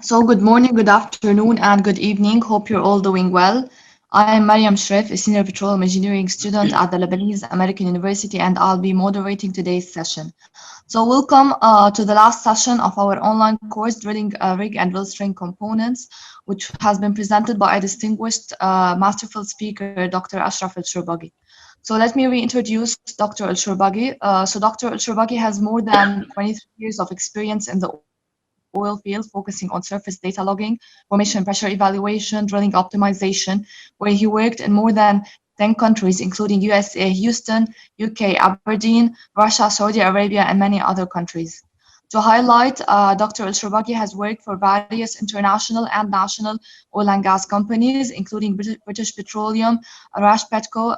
So, good morning, good afternoon, and good evening. Hope you're all doing well. I am Mariam Shref, a senior petroleum engineering student at the Lebanese American University, and I'll be moderating today's session. So, welcome to the last session of our online course, Drilling Rig and Drill String Components, which has been presented by a distinguished masterful speaker, Dr. Ashraf Alshorbagy. So, let me reintroduce Dr. Alshorbagy. Dr. Alshorbagy has more than 23 years of experience in the oil field, focusing on surface data logging, formation pressure evaluation, drilling optimization, where he worked in more than 10 countries, including USA, Houston, UK, Aberdeen, Russia, Saudi Arabia, and many other countries. To highlight, Dr. Alshorbagy has worked for various international and national oil and gas companies, including British Petroleum, Arash Petco,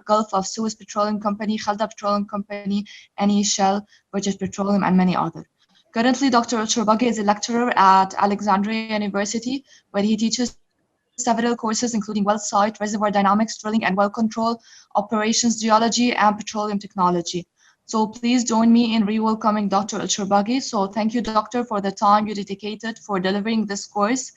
Gulf of Suez Petroleum Company, Khalda Petroleum Company, Eni Shell, British Petroleum, and many others. Currently, Dr. Alshorbagy is a lecturer at Alexandria University, where he teaches several courses, including well site, reservoir dynamics, drilling and well control, operations geology, and petroleum technology. So please join me in re-welcoming Dr. Alshorbagy. So thank you, Doctor, for the time you dedicated for delivering this course.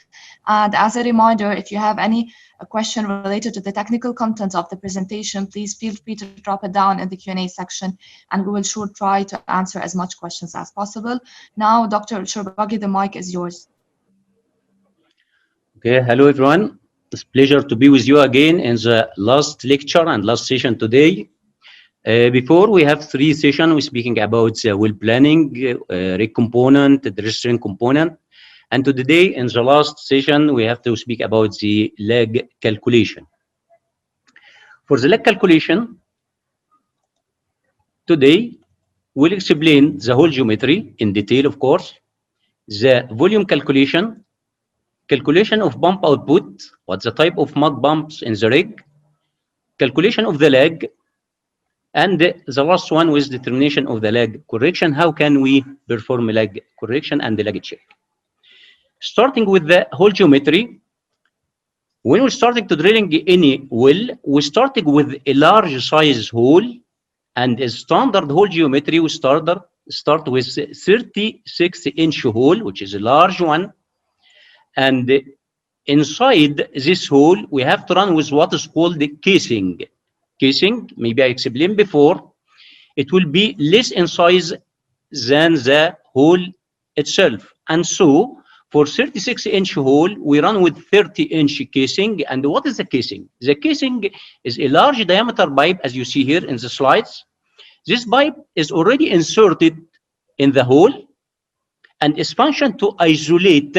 And as a reminder, if you have any question related to the technical contents of the presentation, please feel free to drop it down in the Q&A section, and we will sure try to answer as much questions as possible. Now, Dr. Alshorbagy, the mic is yours. Okay, hello everyone. It's a pleasure to be with you again in the last lecture and last session today. Before we have three sessions, we're speaking about the well planning, rig component, the registering component. And today, in the last session, we have to speak about the lag calculation. For the lag calculation, today, we'll explain the whole geometry in detail, of course, the volume calculation of pump output, what's the type of mud pumps in the rig, calculation of the lag, and the last one was determination of the lag correction. How can we perform lag correction and the lag check? Starting with the whole geometry, when we're starting to drilling any well, we starting with a large size hole, and a standard hole geometry, we start with 36-inch hole, which is a large one. And inside this hole, we have to run with what is called the casing. Casing, maybe I explained before, it will be less in size than the hole itself. And so, for 36-inch hole, we run with 30-inch casing. And what is the casing? The casing is a large diameter pipe, as you see here in the slides. This pipe is already inserted in the hole and is functioned to isolate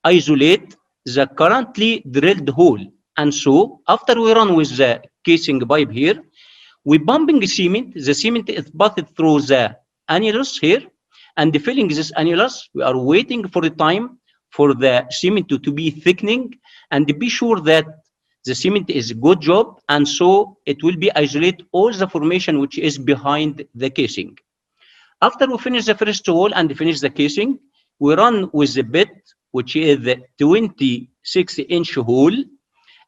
the currently drilled hole. And so, after we run with the casing pipe here, we pumping cement. The cement is passed through the annulus here, and filling this annulus, we are waiting for the time for the cement to be thickening, and be sure that the cement is a good job, and so it will be isolate all the formation which is behind the casing. After we finish the first hole and finish the casing, we run with the bit, which is the 26-inch hole.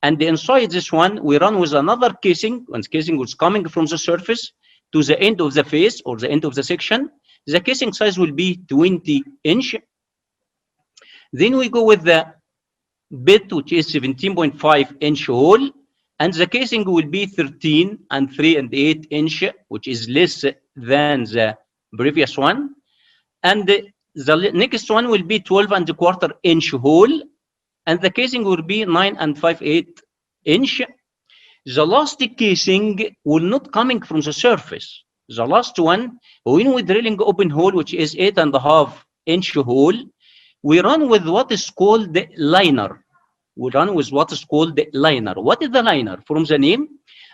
And inside this one, we run with another casing. When the casing was coming from the surface to the end of the face or the end of the section, the casing size will be 20-inch. Then we go with the bit, which is 17.5-inch hole, and the casing will be 13 and 3/8 inch, which is less than the previous one. And the next one will be 12.25-inch hole, and the casing will be 9.58-inch. The last casing will not coming from the surface. The last one, when we're drilling open hole, which is 8.5-inch hole, we run with what is called the liner. We run with what is called the liner. What is the liner? From the name,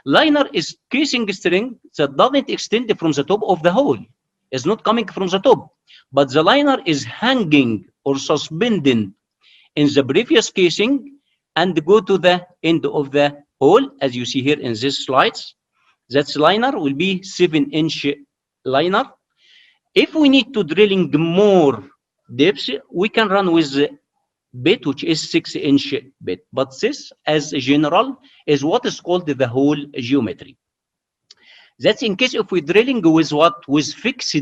liner is casing string that doesn't extend from the top of the hole. It's not coming from the top, but the liner is hanging or suspended in the previous casing and go to the end of the hole, as you see here in these slides. That liner will be 7-inch liner. If we need to drilling more depth, we can run with the bit, which is 6-inch bit. But this, as a general, is what is called the hole geometry. That's in case if we're drilling with what? With fixed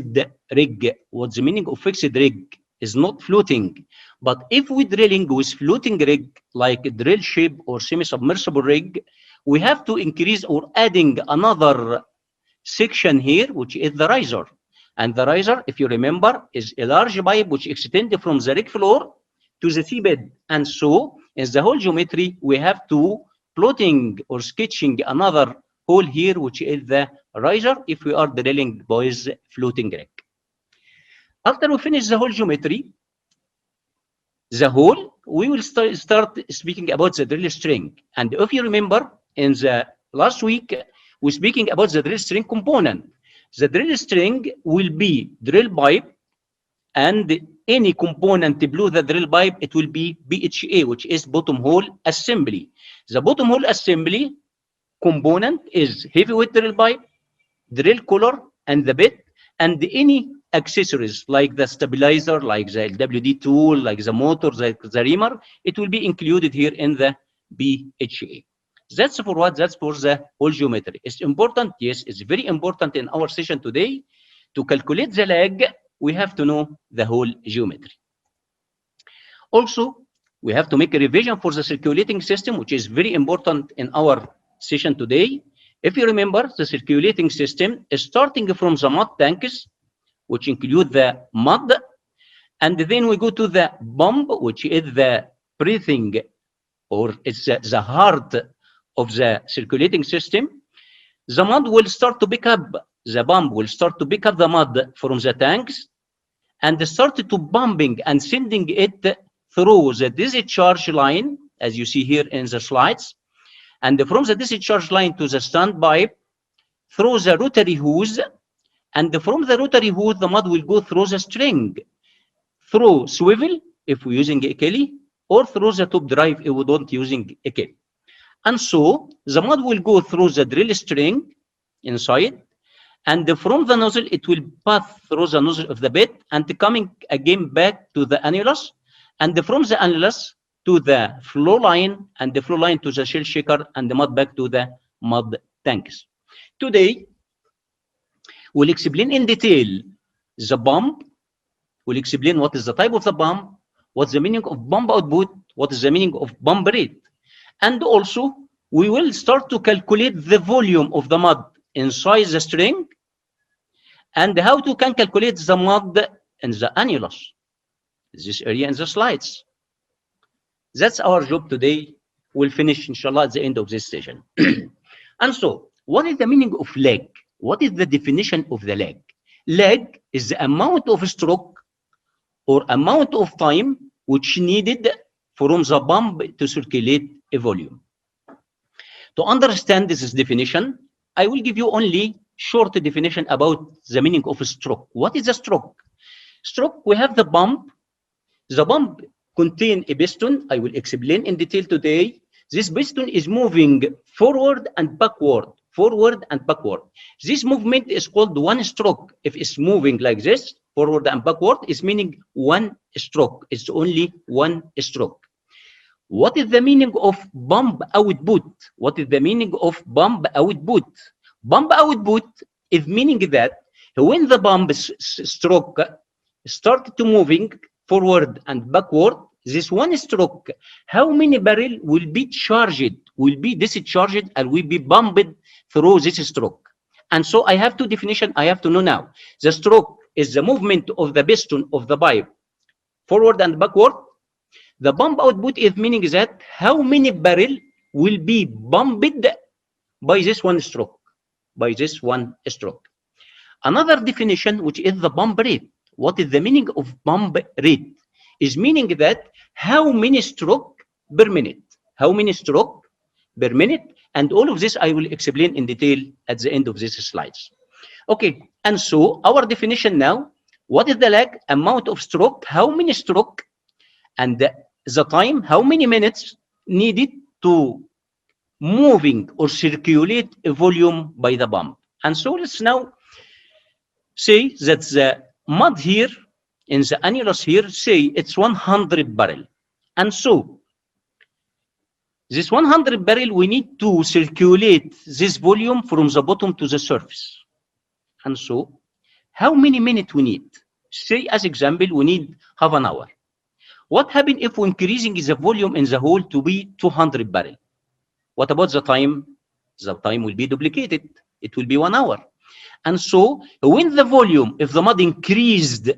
rig. What's the meaning of fixed rig? is not floating. But if we're drilling with floating rig, like a drill ship or semi-submersible rig, we have to increase or adding another section here, which is the riser. And the riser, if you remember, is a large pipe which extends from the rig floor to the seabed. And so, in the whole geometry, we have to plotting or sketching another hole here, which is the riser, if we are drilling with floating rig. After we finish the whole geometry, the hole, we will start speaking about the drill string. And if you remember, in the last week, we're speaking about the drill string component. The drill string will be drill pipe, and any component below the drill pipe, it will be BHA, which is bottom hole assembly. The bottom hole assembly component is heavyweight drill pipe, drill collar, and the bit, and any accessories like the stabilizer, like the LWD tool, like the motor, like the reamer, it will be included here in the BHA. That's for what? That's for the whole geometry. It's important, yes, it's very important in our session today. To calculate the lag, we have to know the whole geometry. Also, we have to make a revision for the circulating system, which is very important in our session today. If you remember, the circulating system is starting from the mud tanks, which include the mud, and then we go to the pump, which is the breathing, or it's the heart of the circulating system. The mud will start to pick up, the pump will start to pick up the mud from the tanks and start to pumping and sending it through the discharge line, as you see here in the slides. And from the discharge line to the standpipe, through the rotary hose, and from the rotary hose, the mud will go through the string, through swivel, if we're using a Kelly, or through the top drive if we don't using a Kelly. And so, the mud will go through the drill string inside, and from the nozzle, it will pass through the nozzle of the bit, and coming again back to the annulus, and from the annulus to the flow line, and the flow line to the shell shaker, and the mud back to the mud tanks. Today, we'll explain in detail the pump. We'll explain what is the type of the pump, what's the meaning of pump output, what is the meaning of pump rate. And also, we will start to calculate the volume of the mud inside the string, and how to can calculate the mud in the annulus, this area in the slides. That's our job today. We'll finish, inshallah, at the end of this session. And so, what is the meaning of lag? What is the definition of the lag? Lag is the amount of stroke or amount of time which needed from the pump to circulate a volume. To understand this definition, I will give you only short definition about the meaning of a stroke. What is a stroke? Stroke, we have the pump. The pump contains a piston. I will explain in detail today. This piston is moving forward and backward, forward and backward. This movement is called one stroke. If it's moving like this, forward and backward, it's meaning one stroke. It's only one stroke. What is the meaning of pump output? What is the meaning of pump output? Pump output is meaning that when the pump stroke start to moving forward and backward, this one stroke, how many barrel will be charged, will be discharged, and will be pumped through this stroke? And so I have two definitions I have to know now. The stroke is the movement of the piston of the pipe forward and backward. The pump output is meaning that how many barrel will be pumped by this one stroke, by this one stroke. Another definition, which is the pump rate. What is the meaning of pump rate? Is meaning that how many stroke per minute, how many stroke per minute, and all of this I will explain in detail at the end of these slides. Okay, and so our definition now, what is the lag? Amount of stroke, how many stroke, and the time, how many minutes needed to moving or circulate a volume by the pump. And so let's now say that the mud here in the annulus here, say it's 100 barrel. And so this 100 barrel, we need to circulate this volume from the bottom to the surface. And so how many minutes we need? Say as example, we need half an hour. What happens if we increasing the volume in the hole to be 200 barrel? What about the time? The time will be duplicated. It will be 1 hour. And so when the volume, if the mud increased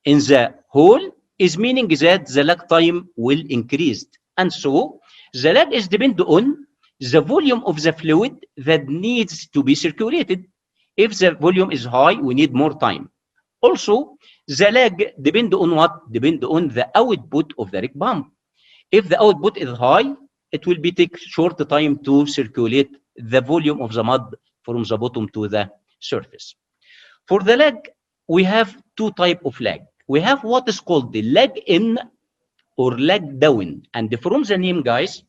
in the hole, is meaning that the lag time will increase. And so the lag is depend on the volume of the fluid that needs to be circulated. If the volume is high, we need more time. Also, the lag depend on what? Depend on the output of the rig pump. If the output is high, it will be take short time to circulate the volume of the mud from the bottom to the surface. For the lag, we have two types of lag. We have what is called the lag in or lag down. And from the name, guys,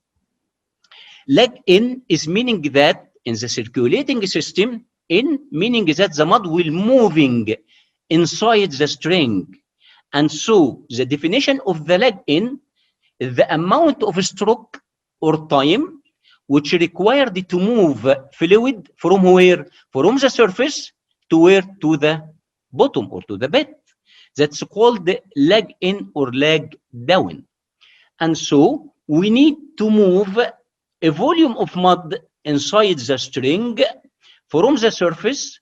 lag in is meaning that in the circulating system, in meaning that the mud will moving inside the string. And so the definition of the lag in is the amount of stroke or time which required to move fluid from where? From the surface to where? To the bottom or to the bed. That's called lag in or lag down. And so we need to move a volume of mud inside the string from the surface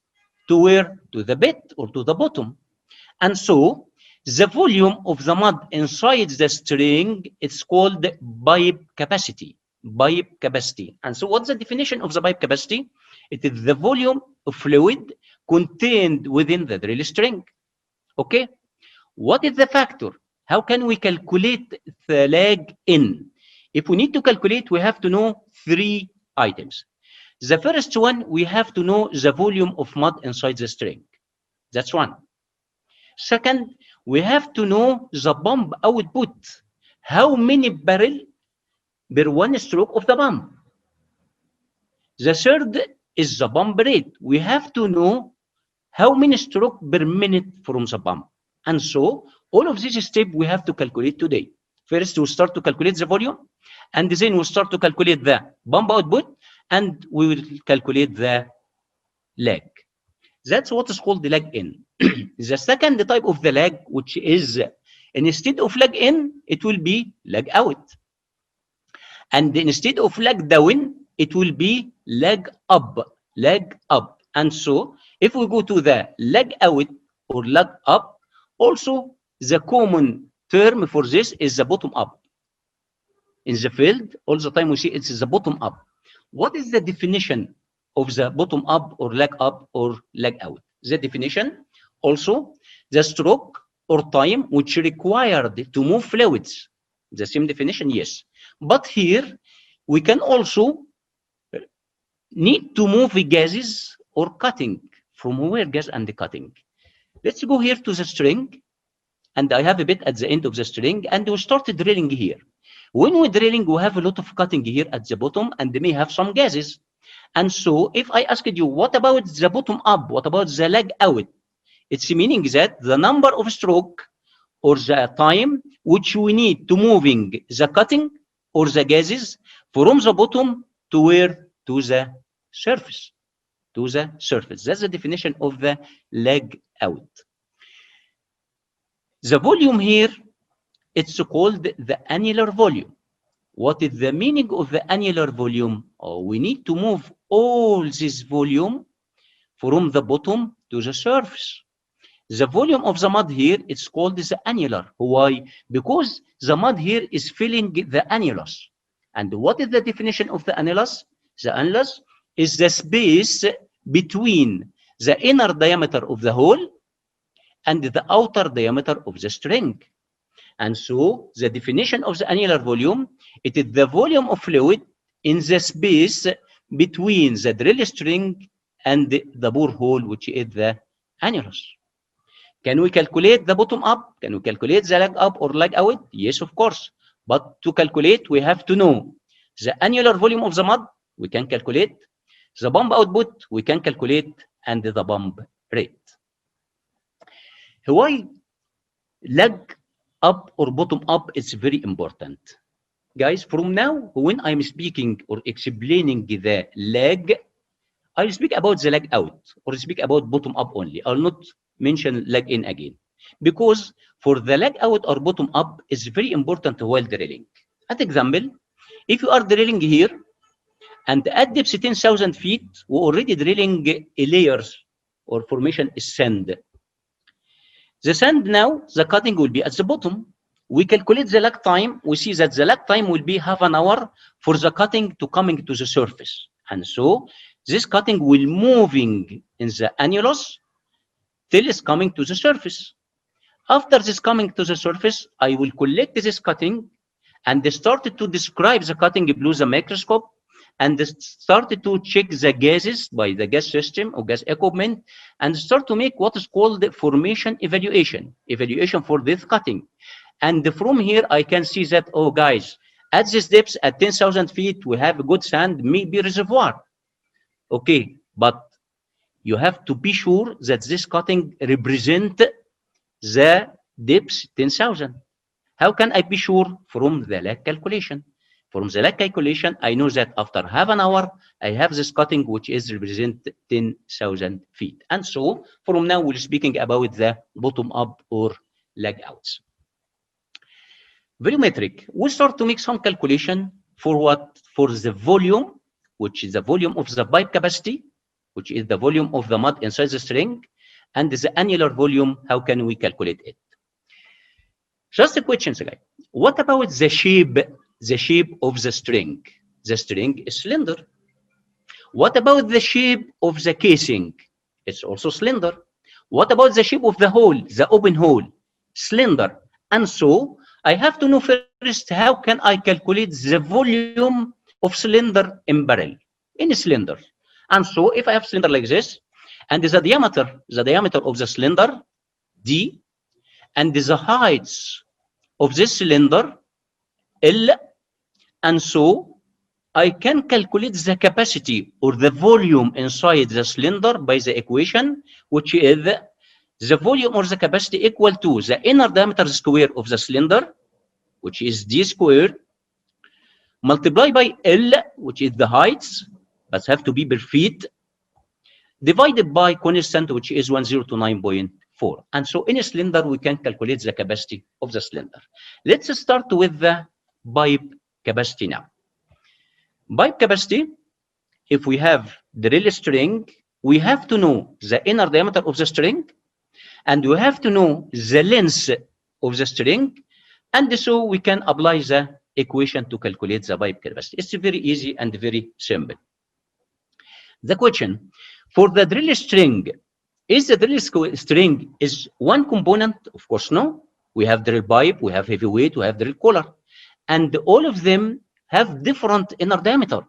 to where? To the bed or to the bottom. And so the volume of the mud inside the string, it's called pipe capacity. Pipe capacity. And so what's the definition of the pipe capacity? It is the volume of fluid contained within the drill string. Okay. What is the factor? How can we calculate the lag in? If we need to calculate, we have to know three items. The first one, we have to know the volume of mud inside the string. That's one. Second, we have to know the pump output. How many barrel per one stroke of the pump? The third is the pump rate. We have to know how many stroke per minute from the pump. And so all of these steps we have to calculate today. First, we start to calculate the volume, and then we start to calculate the pump output, and we will calculate the lag. That's what is called the lag in. The second type of the lag, which is instead of lag in, it will be lag out. And instead of lag down, it will be lag up, lag up. And so if we go to the lag out or lag up, also the common term for this is the bottom up. In the field, all the time we see it's the bottom up. What is the definition of the bottom up or lag out? The definition also the stroke or time which required to move fluids. The same definition, yes. But here we can also need to move gases or cutting. From where gas and the cutting? Let's go here to the string, and I have a bit at the end of the string, and we start drilling here. When we're drilling, we have a lot of cutting here at the bottom, and they may have some gases. And so if I asked you, what about the bottom up? What about the lag out? It's meaning that the number of stroke or the time which we need to moving the cutting or the gases from the bottom to where? To the surface. To the surface. That's the definition of the lag out. The volume here, it's called the annular volume. What is the meaning of the annular volume? Oh, we need to move all this volume from the bottom to the surface. The volume of the mud here, it's called the annular. Why? Because the mud here is filling the annulus. And what is the definition of the annulus? The annulus is the space between the inner diameter of the hole and the outer diameter of the string. And so the definition of the annular volume, it is the volume of fluid in the space between the drill string and the bore hole, which is the annulus. Can we calculate the bottom up? Can we calculate the lag up or lag out? Yes, of course. But to calculate, we have to know the annular volume of the mud, we can calculate. The pump output, we can calculate, and the pump rate. Why lag up or bottom up is very important. Guys, from now, when I'm speaking or explaining the lag, I'll speak about the lag out or speak about bottom up only. I'll not mention lag in again. because for the leg out or bottom up is very important while drilling. At example, if you are drilling here and at depth 10,000 feet, we're already drilling layers or formation is sand. The sand now, the cutting will be at the bottom. We calculate the lag time. We see that the lag time will be half an hour for the cutting to coming to the surface. And so this cutting will moving in the annulus till it's coming to the surface. After this coming to the surface, I will collect this cutting and started to describe the cutting below the microscope and started to check the gases by the gas system or gas equipment and start to make what is called formation evaluation for this cutting. And from here, I can see that, oh guys, at this depth, at 10,000 feet, we have a good sand, maybe reservoir. Okay, but you have to be sure that this cutting represent the depth 10,000. How can I be sure? From the lag calculation. From the lag calculation, I know that after half an hour, I have this cutting which is represent 10,000 feet. And so from now, we're speaking about the bottom up or lag outs. Volumetric, we start to make some calculation for what? For the volume, which is the volume of the pipe capacity, which is the volume of the mud inside the string, and the annular volume, how can we calculate it? Just a question, guys. What about the shape of the string? The string is slender. What about the shape of the casing? It's also slender. What about the shape of the hole, the open hole? Slender. And so I have to know first, how can I calculate the volume of cylinder in barrel, in a cylinder. And so if I have cylinder like this, and the diameter of the cylinder, D, and the height of this cylinder, L, and so I can calculate the capacity or the volume inside the cylinder by the equation, which is the volume or the capacity equal to the inner diameter square of the cylinder, which is D squared, multiplied by L, which is the height, but have to be per feet, divided by constant, which is 1029.4. And so in a cylinder, we can calculate the capacity of the cylinder. Let's start with the pipe capacity now. Pipe capacity, if we have the drill string, we have to know the inner diameter of the string, and we have to know the length of the string, and so we can apply the equation to calculate the pipe capacity. It's very easy and very simple. The question, for the drill string, is the drill string is one component? Of course, no. We have drill pipe, we have heavyweight, we have drill collar, and all of them have different inner diameter,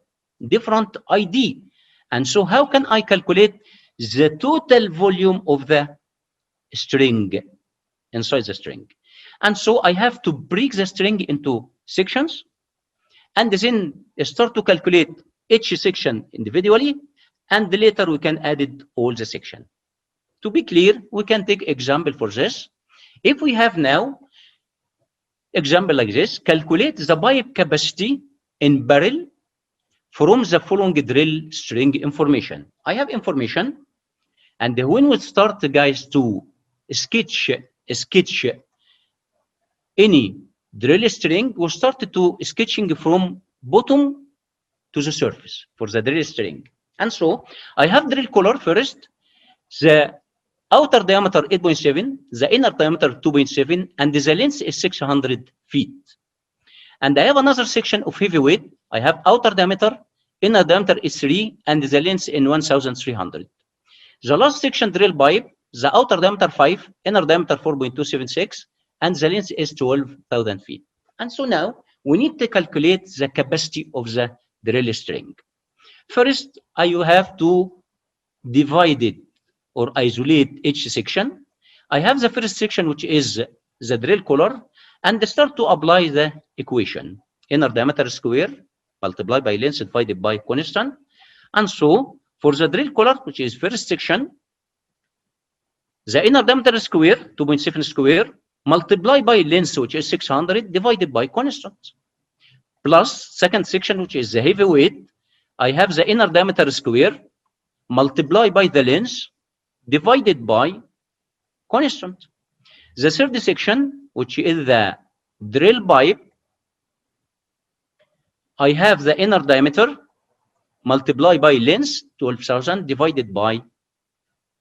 different ID. And so how can I calculate the total volume of the string inside the string? And so I have to break the string into sections and then start to calculate each section individually, and later we can add it all the section. To be clear, we can take example for this. If we have now example like this, calculate the pipe capacity in barrel from the following drill string information. I have information, and when we start, guys, to sketch any drill string, we start to sketching from bottom to the surface for the drill string. And so I have drill collar first, the outer diameter 8.7, the inner diameter 2.7, and the length is 600 feet. And I have another section of heavyweight. I have outer diameter, inner diameter is 3, and the length in 1,300. The last section drill pipe, the outer diameter 5, inner diameter 4.276, and the length is 12,000 feet. And so now we need to calculate the capacity of the drill string. First, I have to divide it or isolate each section. I have the first section, which is the drill collar, and start to apply the equation. Inner diameter square multiplied by length divided by constant. And so for the drill collar, which is first section, the inner diameter square, 2.7 square, multiplied by length, which is 600, divided by constant. Plus second section, which is the heavyweight, I have the inner diameter square, multiplied by the length, divided by constant. The third section, which is the drill pipe, I have the inner diameter multiplied by length 12,000 divided by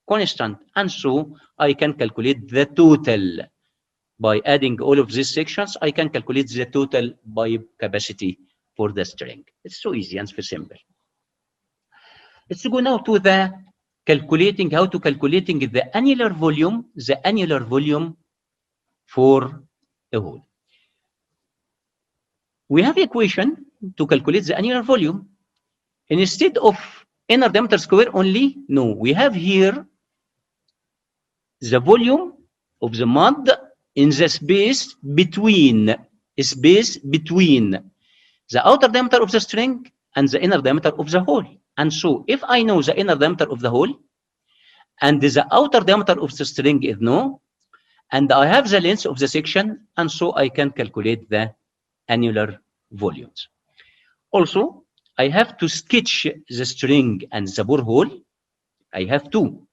constant, and so I can calculate the total. By adding all of these sections, I can calculate the total pipe capacity for the string. It's so easy and so simple. Let's go now to the how to calculating the annular volume for a hole. We have equation to calculate the annular volume. Instead of inner diameter square only, no, we have here the volume of the mud in the space between the outer diameter of the string and the inner diameter of the hole. And so if I know the inner diameter of the hole and the outer diameter of the string is known, and I have the length of the section, and so I can calculate the annular volumes. Also, I have to sketch the string and the bore hole. I have to.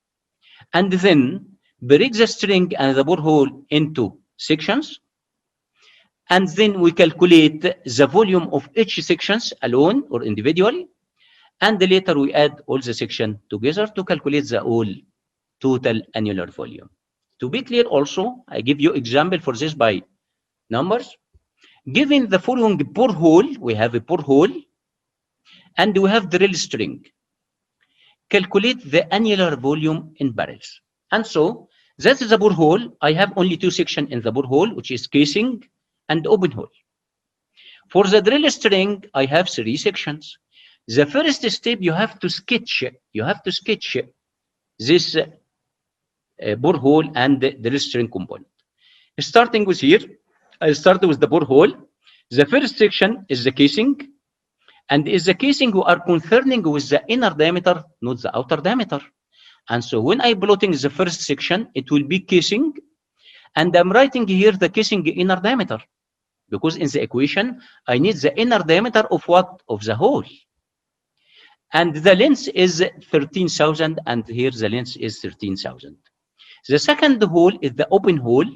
And then break the string and the bore hole into sections. And then we calculate the volume of each sections alone or individually. And later we add all the section together to calculate the whole total annular volume. To be clear also, I give you example for this by numbers. Given the following bore hole, we have a bore hole and we have drill string. Calculate the annular volume in barrels. And so that is the bore hole. I have only two sections in the bore hole, which is casing and open hole. For the drill string, I have three sections. The first step, you have to sketch this bore hole and the drill string component. Starting with here, I start with the bore hole. The first section is the casing, and is the casing we are concerning with the inner diameter, not the outer diameter. And so when I plotting the first section, it will be casing, and I'm writing here the casing inner diameter, because in the equation, I need the inner diameter of what? Of the hole. And the length is 13,000, and here the length is 13,000. The second hole is the open hole,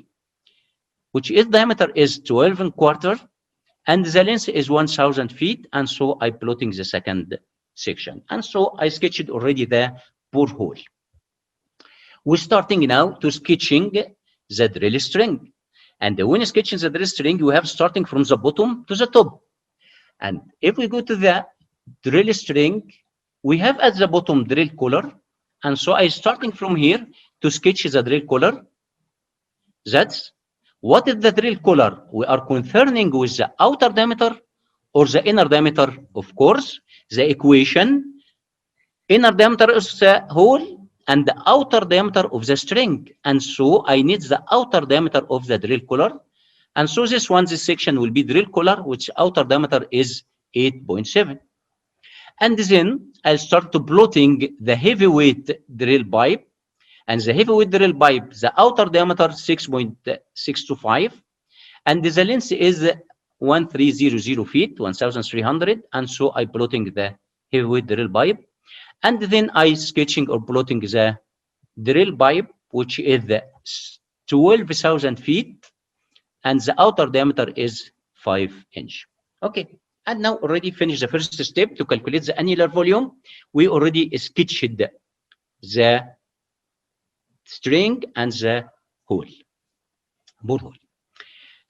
which its diameter is 12¼ and the length is 1,000 feet. And so I plotting the second section. And so I sketched already the bore hole. We're starting now to sketching the drill string. And when sketching the drill string, you have starting from the bottom to the top. And if we go to the drill string, we have at the bottom drill collar. And so I starting from here to sketch the drill collar. That's what is the drill collar? We are concerning with the outer diameter or the inner diameter. Of course, the equation, inner diameter is the hole and the outer diameter of the string. And so I need the outer diameter of the drill collar. And so this section will be drill collar, which outer diameter is 8.7. And then I'll start to plotting the heavyweight drill pipe. And the heavyweight drill pipe, the outer diameter 6.625, and the length is 1,300 feet, 1,300. And so I plotting the heavyweight drill pipe, and then I sketching or plotting the drill pipe, which is 12,000 feet, and the outer diameter is 5 inches. Okay, and now already finished the first step to calculate the annular volume. We already sketched the string and the hole, bore hole.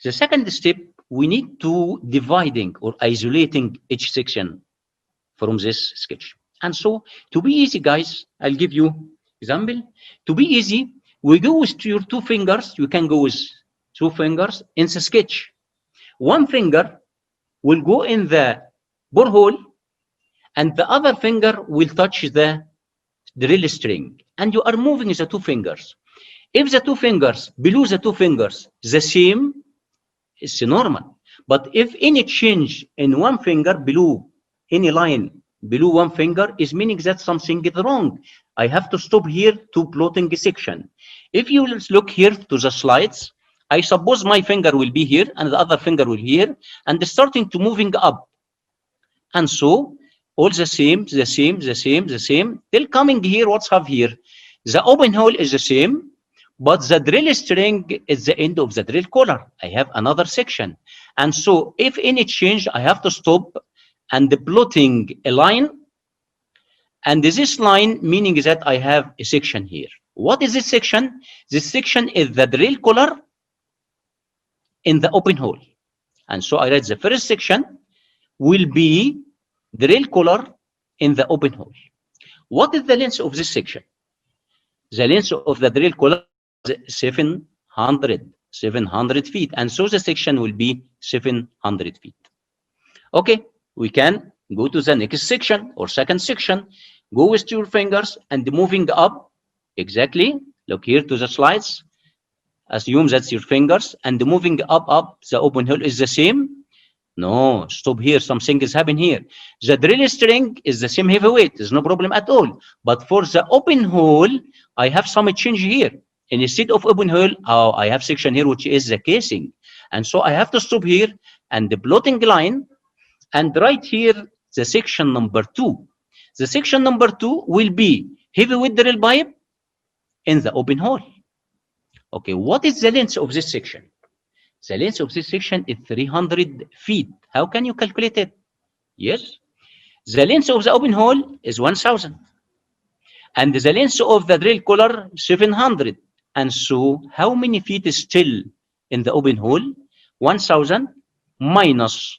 The second step, we need to dividing or isolating each section from this sketch. And so to be easy, guys, I'll give you example. To be easy, we go with your two fingers. You can go with two fingers in the sketch. One finger will go in the bore hole and the other finger will touch the drill string, and you are moving the two fingers. If the two fingers below the two fingers the same, it's normal. But if any change in one finger below any line below one finger is meaning that something is wrong. I have to stop here to plotting a section. If you look here to the slides, I suppose my finger will be here and the other finger will be here, and starting to moving up. And so all the same, till coming here, what's have here? The open hole is the same, but the drill string is the end of the drill collar. I have another section. And so if any change, I have to stop and plotting a line. And this line meaning that I have a section here. What is this section? This section is the drill collar in the open hole. And so I write the first section will be drill collar in the open hole. What is the length of this section? The length of the drill collar is 700 feet. And so the section will be 700 feet. Okay, we can go to the next section or second section. Go with your fingers and moving up. Exactly. Look here to the slides. Assume that's your fingers and moving up. The open hole is the same. No, stop here. Something is happening here. The drill string is the same heavy weight. There's no problem at all. But for the open hole, I have some change here. Instead of open hole, I have section here, which is the casing. And so I have to stop here and the plotting line and right here, the section number 2. The section number 2 will be heavy weight drill pipe in the open hole. Okay, what is the length of this section? The length of this section is 300 feet. How can you calculate it? Yes. The length of the open hole is 1,000. And the length of the drill collar, 700. And so how many feet is still in the open hole? 1,000 minus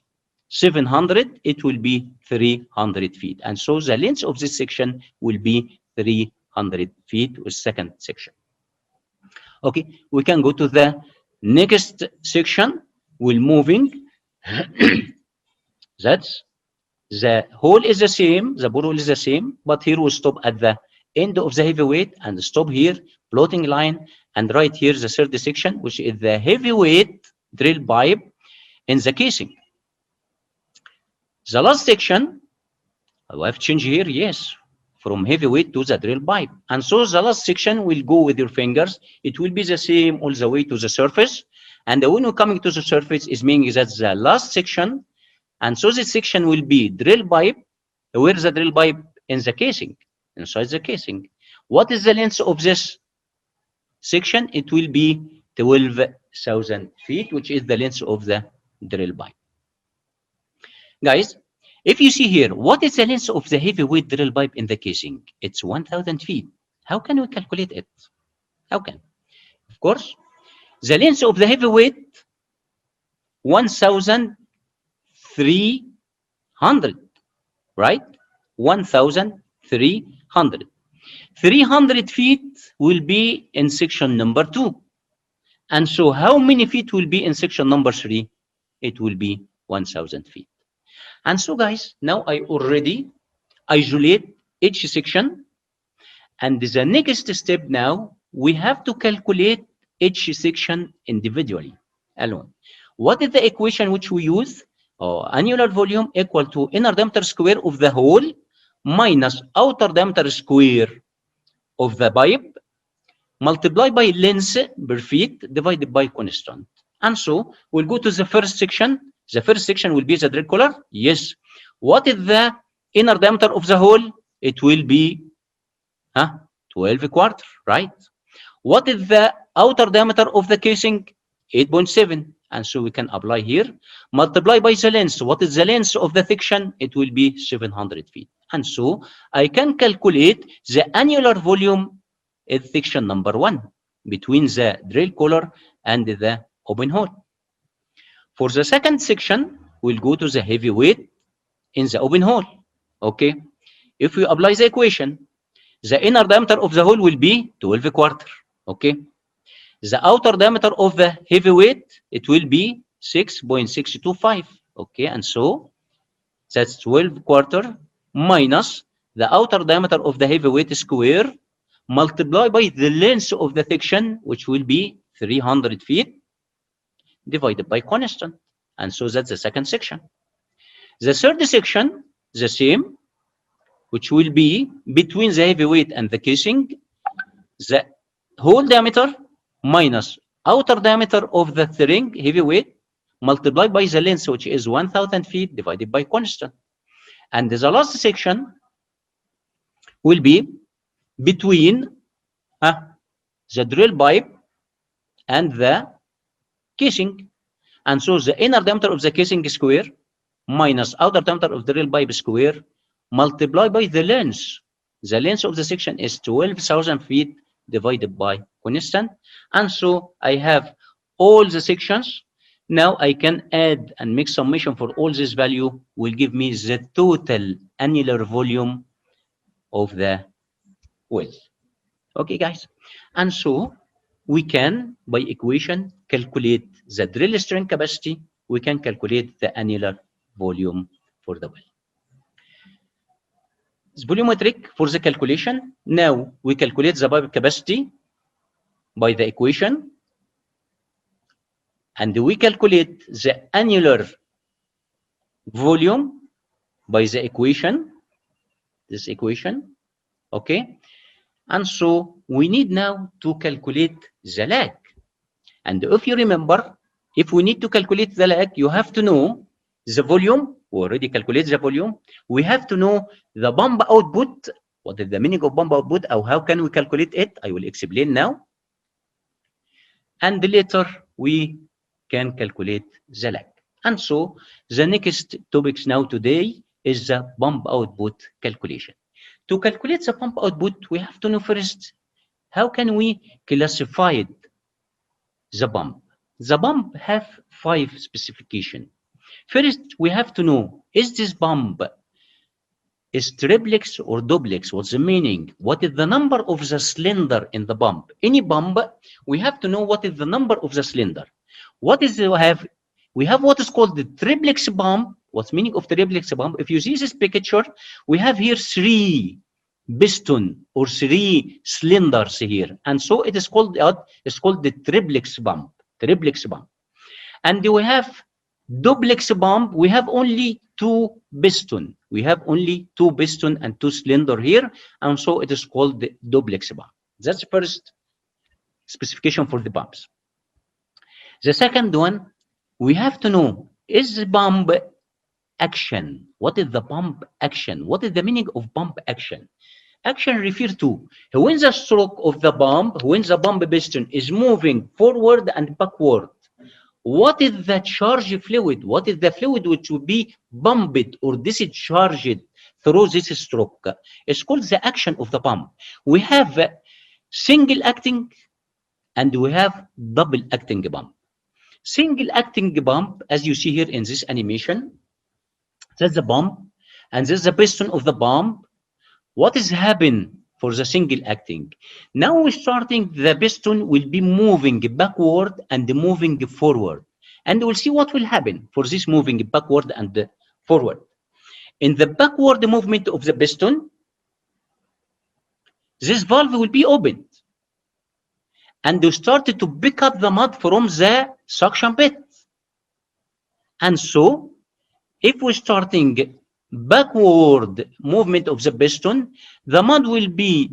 700, it will be 300 feet. And so the length of this section will be 300 feet with second section. Okay, we can go to the next section. We're moving. That's the hole is the same, the bore hole is the same, but here we'll stop at the end of the heavyweight and stop here, plotting line, and right here the third section, which is the heavyweight drill pipe in the casing. The last section, I have changed here, yes, from heavyweight to the drill pipe. And so the last section will go with your fingers. It will be the same all the way to the surface. And when we're coming to the surface, is meaning that the last section, and so this section will be drill pipe. Where is the drill pipe? In the casing, inside the casing. What is the length of this section? It will be 12,000 feet, which is the length of the drill pipe. Guys, if you see here, what is the length of the heavyweight drill pipe in the casing? It's 1,000 feet. How can we calculate it? How can? Of course, the length of the heavyweight, 1,300, right? 1,300. 300 feet will be in section number 2. And so how many feet will be in section number 3? It will be 1,000 feet. And so guys, now I already isolate each section. And the next step now, we have to calculate each section individually, alone. What is the equation which we use? Annular volume equal to inner diameter square of the hole minus outer diameter square of the pipe multiplied by length per feet divided by constant. And so we'll go to the first section. The first section will be the drill collar. Yes. What is the inner diameter of the hole? It will be 12 quarter, right? What is the outer diameter of the casing? 8.7. And so we can apply here. Multiply by the length. What is the length of the section? It will be 700 feet. And so I can calculate the annular volume in section number 1 between the drill collar and the open hole. For the second section, we'll go to the heavy weight in the open hole. Okay. If we apply the equation, the inner diameter of the hole will be 12 quarter. Okay. The outer diameter of the heavy weight, it will be 6.625. Okay. And so that's 12 quarter minus the outer diameter of the heavy weight square multiplied by the length of the section, which will be 300 feet. Divided by constant. And so that's the second section. The third section, the same, which will be between the heavyweight and the casing, the hole diameter minus outer diameter of the ring, heavyweight, multiplied by the length, which is 1,000 feet, divided by constant. And the last section will be between the drill pipe and the casing. And so the inner diameter of the casing square minus outer diameter of the drill pipe square multiplied by the length. The length of the section is 12,000 feet divided by constant. And so I have all the sections. Now I can add and make summation for all this value will give me the total annular volume of the well. Okay, guys. And so we can, by equation, calculate the drill string capacity. We can calculate the annular volume for the well. It's volumetric for the calculation. Now we calculate the pipe capacity by the equation, and we calculate the annular volume by the equation, this equation, okay? And so we need now to calculate the lag. And if you remember, if we need to calculate the lag, you have to know the volume. We already calculate the volume. We have to know the pump output. What is the meaning of pump output, or how can we calculate it? I will explain now. And later we can calculate the lag. And so the next topics now today is the pump output calculation. To calculate the pump output, we have to know first, how can we classify the pump? The pump have 5 specifications. First, we have to know, is this pump is triplex or duplex? What's the meaning? What is the number of the cylinder in the pump? Any pump, we have to know what is the number of the cylinder. What is we have what is called the triplex pump. What's the meaning of triplex pump? If you see this picture, we have here 3 piston or 3 cylinders here, and so it is called the triplex pump. Triplex pump. And we have duplex pump. We have only 2 piston. We have only 2 piston and 2 cylinder here, and so it is called the duplex pump. That's the first specification for the pumps. The second one, we have to know, is the pump action? What is the pump action? What is the meaning of pump action? Action refers to when the stroke of the pump, when the pump piston is moving forward and backward. What is the charge fluid? What is the fluid which will be pumped or discharged through this stroke? It's called the action of the pump. We have single acting and we have double acting pump. Single acting pump, as you see here in this animation, that's the pump, and this is the piston of the pump. What is happening for the single acting? Now we're starting, the piston will be moving backward and moving forward. And we'll see what will happen for this moving backward and forward. In the backward movement of the piston, this valve will be opened. And we started to pick up the mud from the suction pit. And so, if we're starting backward movement of the piston, the mud will be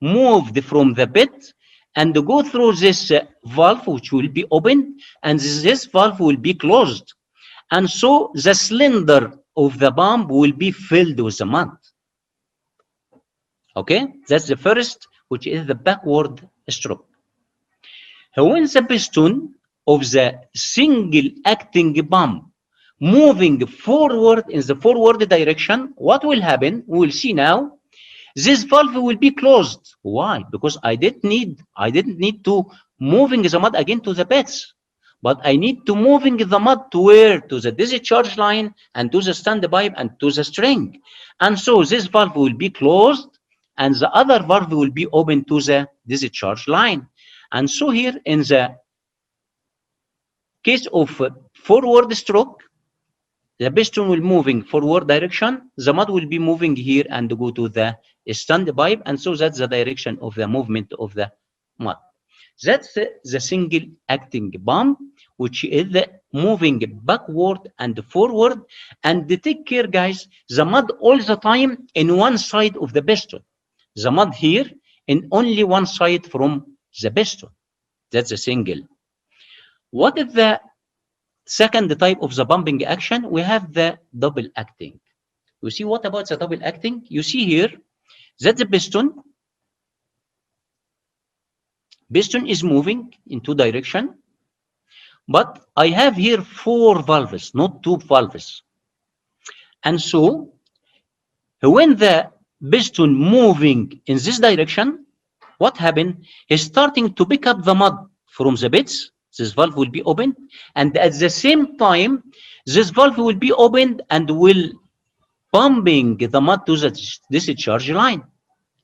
moved from the pit and go through this valve, which will be opened, and this valve will be closed. And so the cylinder of the pump will be filled with the mud. Okay, that's the first, which is the backward stroke. When the piston of the single acting pump moving forward in the forward direction, what will happen? We will see now. This valve will be closed. Why? Because I didn't need to moving the mud again to the pits, but I need to moving the mud to where? To the discharge line and to the stand pipe and to the string. And so this valve will be closed and the other valve will be open to the discharge line. And so here in the case of forward stroke, the piston will moving forward direction, the mud will be moving here and go to the stand pipe, and so that's the direction of the movement of the mud. That's the single acting pump, which is the moving backward and forward. And take care, guys, the mud all the time in one side of the piston. The mud here in only one side from the piston. That's a single. What is the second type of the pumping action? We have the double acting. You see what about the double acting? You see here that the piston Piston is moving in two directions, but I have here 4 valves, not 2 valves. And so when the piston moving in this direction, what happened? He's starting to pick up the mud from the bits. This valve will be opened, and at the same time, this valve will be opened and will pumping the mud to the discharge line.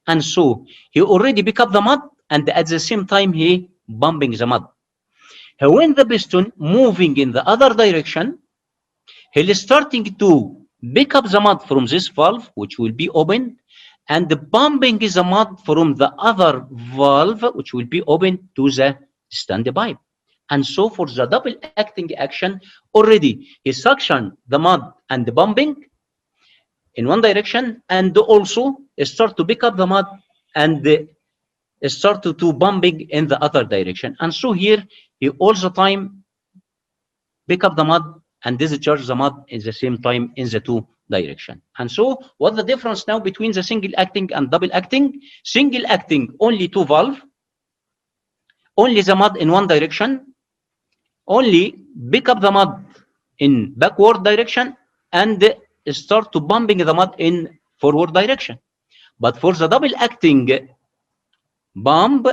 And so he already pick up the mud, and at the same time he pumping the mud. When the piston moving in the other direction, he's starting to pick up the mud from this valve, which will be open, and pumping the mud from the other valve, which will be open to the standpipe. And so for the double acting action, already he suction the mud and the pumping in one direction, and also start to pick up the mud and start to pumping in the other direction. And so here he all the time pick up the mud and discharge the mud at the same time in the two direction. And so what's the difference now between the single acting and double acting? Single acting, only 2 valve, only the mud in one direction, only pick up the mud in backward direction and start to pumping the mud in forward direction. But for the double acting pump,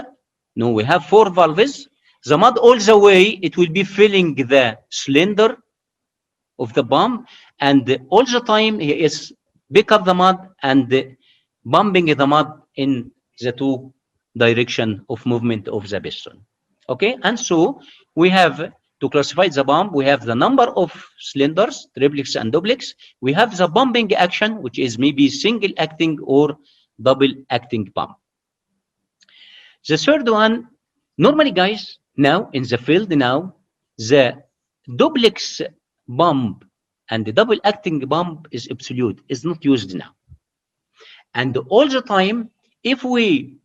no, we have 4 valves. The mud all the way, it will be filling the cylinder of the pump, and all the time he is pick up the mud and pumping the mud in the 2 direction of movement of the piston. Okay, and so we have to classify the pump. We have the number of cylinders, triplex and duplex. We have the pumping action, which is maybe single acting or double acting pump. The third one, normally guys, now in the field now, the duplex pump and the double acting pump is obsolete, is not used now. And all the time, if we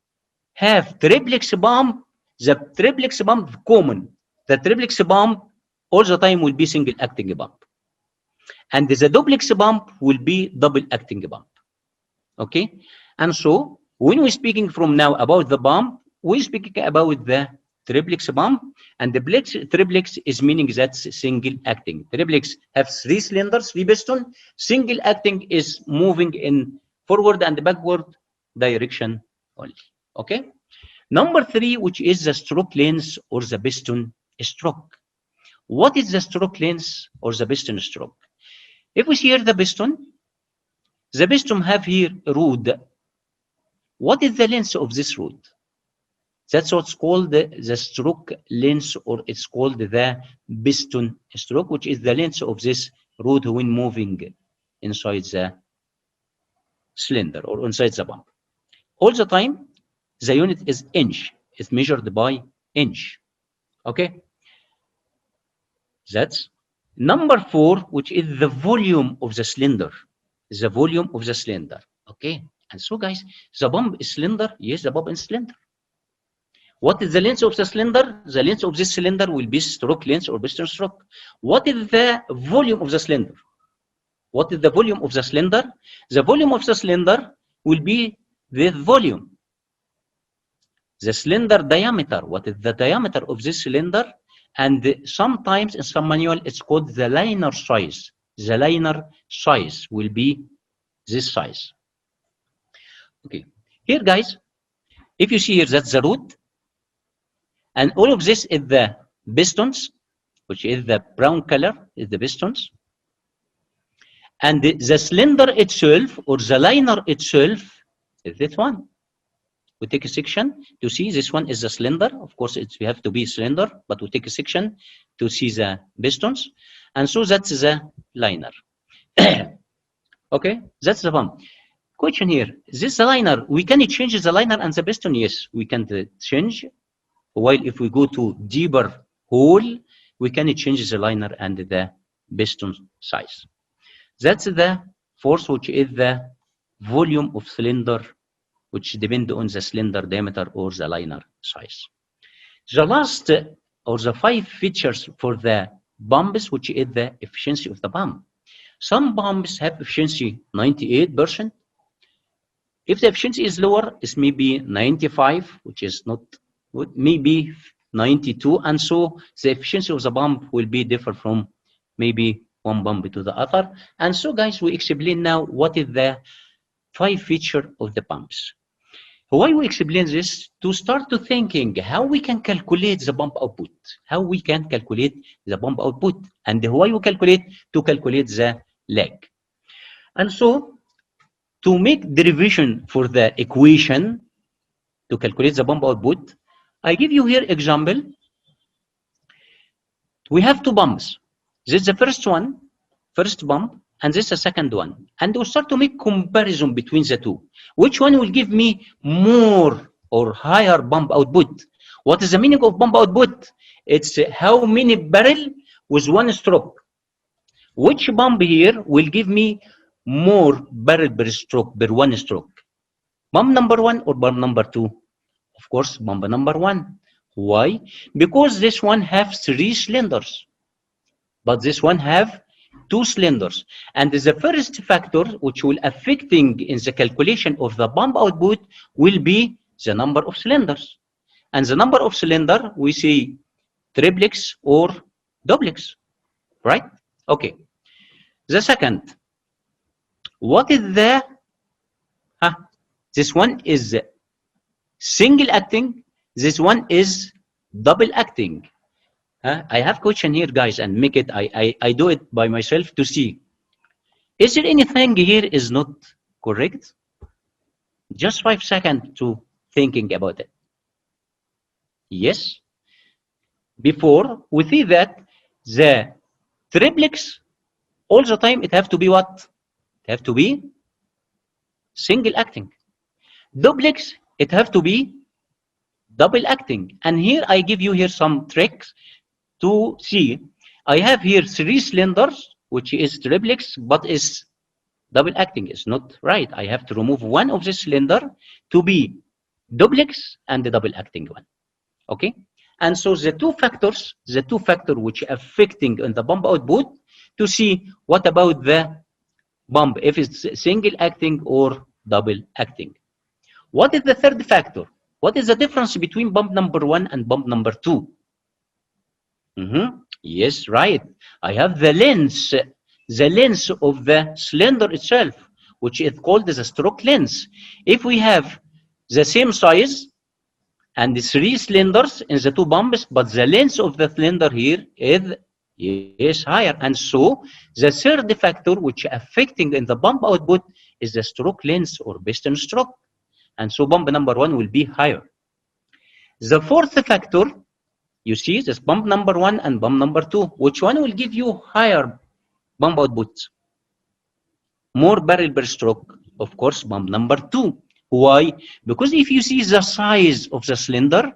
have triplex pump, the triplex pump common, the triplex pump all the time will be single acting pump. And the duplex pump will be double acting pump. Okay? And so when we're speaking from now about the pump, we're speaking about the triplex pump, and the triplex is meaning that's single acting. Triplex have 3 cylinders, 3 piston. Single acting is moving in forward and backward direction only. Okay. Number 3, which is the stroke length or the piston stroke. What is the stroke length or the piston stroke? If we see here the piston have here a rod. What is the length of this rod? That's what's called the stroke length, or it's called the piston stroke, which is the length of this rod when moving inside the cylinder or inside the pump. All the time, the unit is inch. It's measured by inch. Okay? That's number 4, which is the volume of the cylinder. The volume of the cylinder. Okay? And so, guys, the pump is cylinder. Yes, the pump is cylinder. What is the length of the cylinder? The length of this cylinder will be stroke length or piston stroke. What is the volume of the cylinder? What is the volume of the cylinder? The volume of the cylinder will be the volume. The cylinder diameter. What is the diameter of this cylinder? And sometimes in some manual it's called the liner size. The liner size will be this size. Okay. Here, guys, if you see here, that's the rod. And all of this is the pistons, which is the brown color, is the pistons. And the cylinder itself, or the liner itself, is this one. We take a section to see this one is the cylinder. Of course, we have to be cylinder, but we take a section to see the pistons. And so that's the liner. Okay, that's the pump. Question here, this liner, we can change the liner and the piston? Yes, we can change. While if we go to deeper hole, we can change the liner and the piston size. That's the force, which is the volume of cylinder, which depend on the cylinder diameter or the liner size. The last or the 5 features for the pumps, which is the efficiency of the pump. Some pumps have efficiency 98%. If the efficiency is lower, it's maybe 95, which is not maybe 92, and so the efficiency of the pump will be different from maybe one pump to the other. And so guys, we explain now what is the 5 feature of the pumps. Why we explain this? To start to thinking how we can calculate the pump output, how we can calculate the pump output, and why we calculate to calculate the lag. And so to make derivation for the equation to calculate the pump output, I give you here example. We have 2 pumps. This is the first pump, and this is the second one. And we'll start to make comparison between the two. Which one will give me more or higher pump output? What is the meaning of pump output? It's how many barrel with one stroke. Which pump here will give me more barrel per stroke, per one stroke? Pump number 1 or pump number 2? Of course, pump number 1. Why? Because this one have 3 cylinders, but this one have 2 cylinders. And the first factor which will affecting in the calculation of the pump output will be the number of cylinders. And the number of cylinder, we say triplex or duplex, right? Okay. The second, what is the, this one is single acting, this one is double acting. I have question here, guys, and make it, I do it by myself to see. Is there anything here is not correct? Just 5 seconds to thinking about it. Yes. Before, we see that the triplex, all the time, it have to be what? It have to be single acting. Duplex, it have to be double acting. And here I give you here some tricks to see. I have here 3 cylinders, which is triplex, but is double acting. Is not right. I have to remove one of the cylinder to be duplex and the double acting one. Okay. And so the two factors which affecting on the pump output, to see what about the pump, if it's single acting or double acting. What is the third factor? What is the difference between pump number 1 and pump number 2? Yes, right. I have the length of the cylinder itself, which is called as a stroke length. If we have the same size and the 3 cylinders in the 2 pumps, but the length of the cylinder here is higher. And so the third factor which affecting in the pump output is the stroke length or piston stroke. And so pump number 1 will be higher. The fourth factor, you see, this pump number 1 and pump number 2. Which one will give you higher pump output? More barrel per stroke? Of course, pump number 2. Why? Because if you see the size of the cylinder,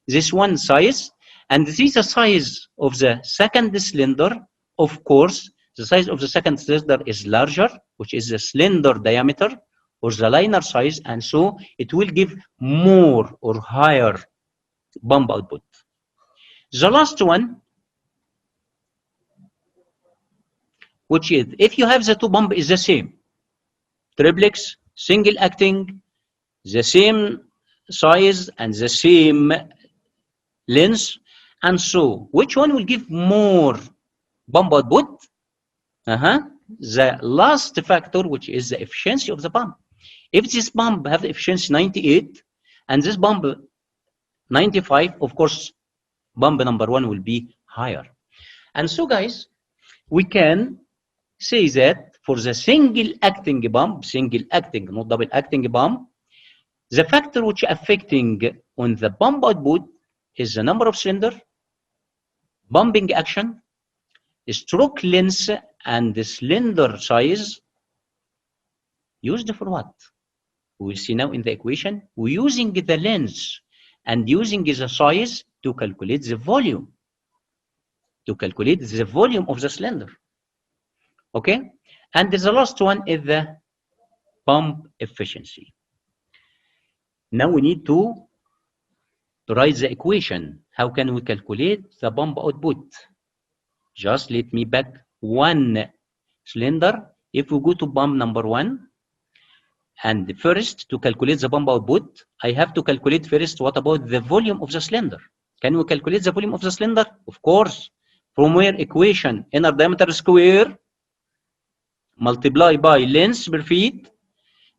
this one size, and this is the size of the second cylinder, of course, the size of the second cylinder is larger, which is the cylinder diameter or the liner size, and so it will give more or higher pump output. The last one, which is if you have the 2 pump is the same, triplex, single acting, the same size and the same length, and so which one will give more pump output? The last factor, which is the efficiency of the pump. If this pump have the efficiency 98 and this pump 95, of course pump number 1 will be higher. And so guys, we can say that for the single acting pump, single acting, not double acting pump, the factor which affecting on the pump output is the number of cylinder, pumping action, stroke length, and the cylinder size. Used for what? We'll see now in the equation. We're using the length and using the size to calculate the volume. To calculate the volume of the cylinder. Okay? And the last one is the pump efficiency. Now we need to write the equation. How can we calculate the pump output? Just let me back one cylinder. If we go to pump number 1, And first, to calculate the pump output, I have to calculate first what about the volume of the cylinder. Can we calculate the volume of the cylinder? Of course. From where equation inner diameter square multiply by length per feet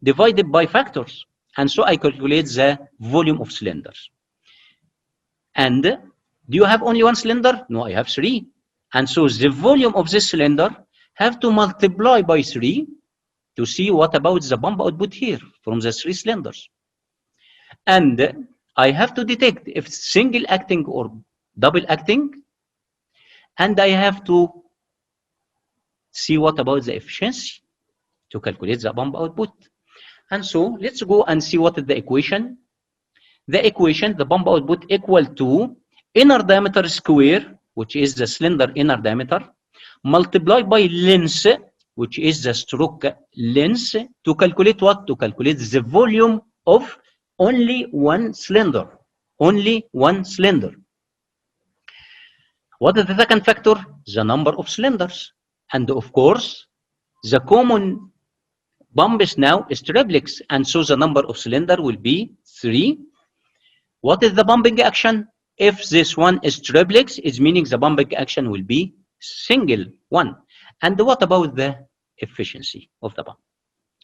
divided by factors. And so I calculate the volume of cylinders. And do you have only one cylinder? No, I have three. And so the volume of this cylinder have to multiply by 3 to see what about the pump output here from the 3 cylinders. And I have to detect if it's single acting or double acting. And I have to see what about the efficiency to calculate the pump output. And so let's go and see what is the equation. The equation, the pump output equal to inner diameter square, which is the cylinder inner diameter, multiplied by length, which is the stroke length, to calculate what? To calculate the volume of only one cylinder. Only one cylinder. What is the second factor? The number of cylinders. And of course, the common pumps now is triplex, and so the number of cylinder will be 3. What is the pumping action? If this one is triplex, it meaning the pumping action will be single one. And what about the efficiency of the pump?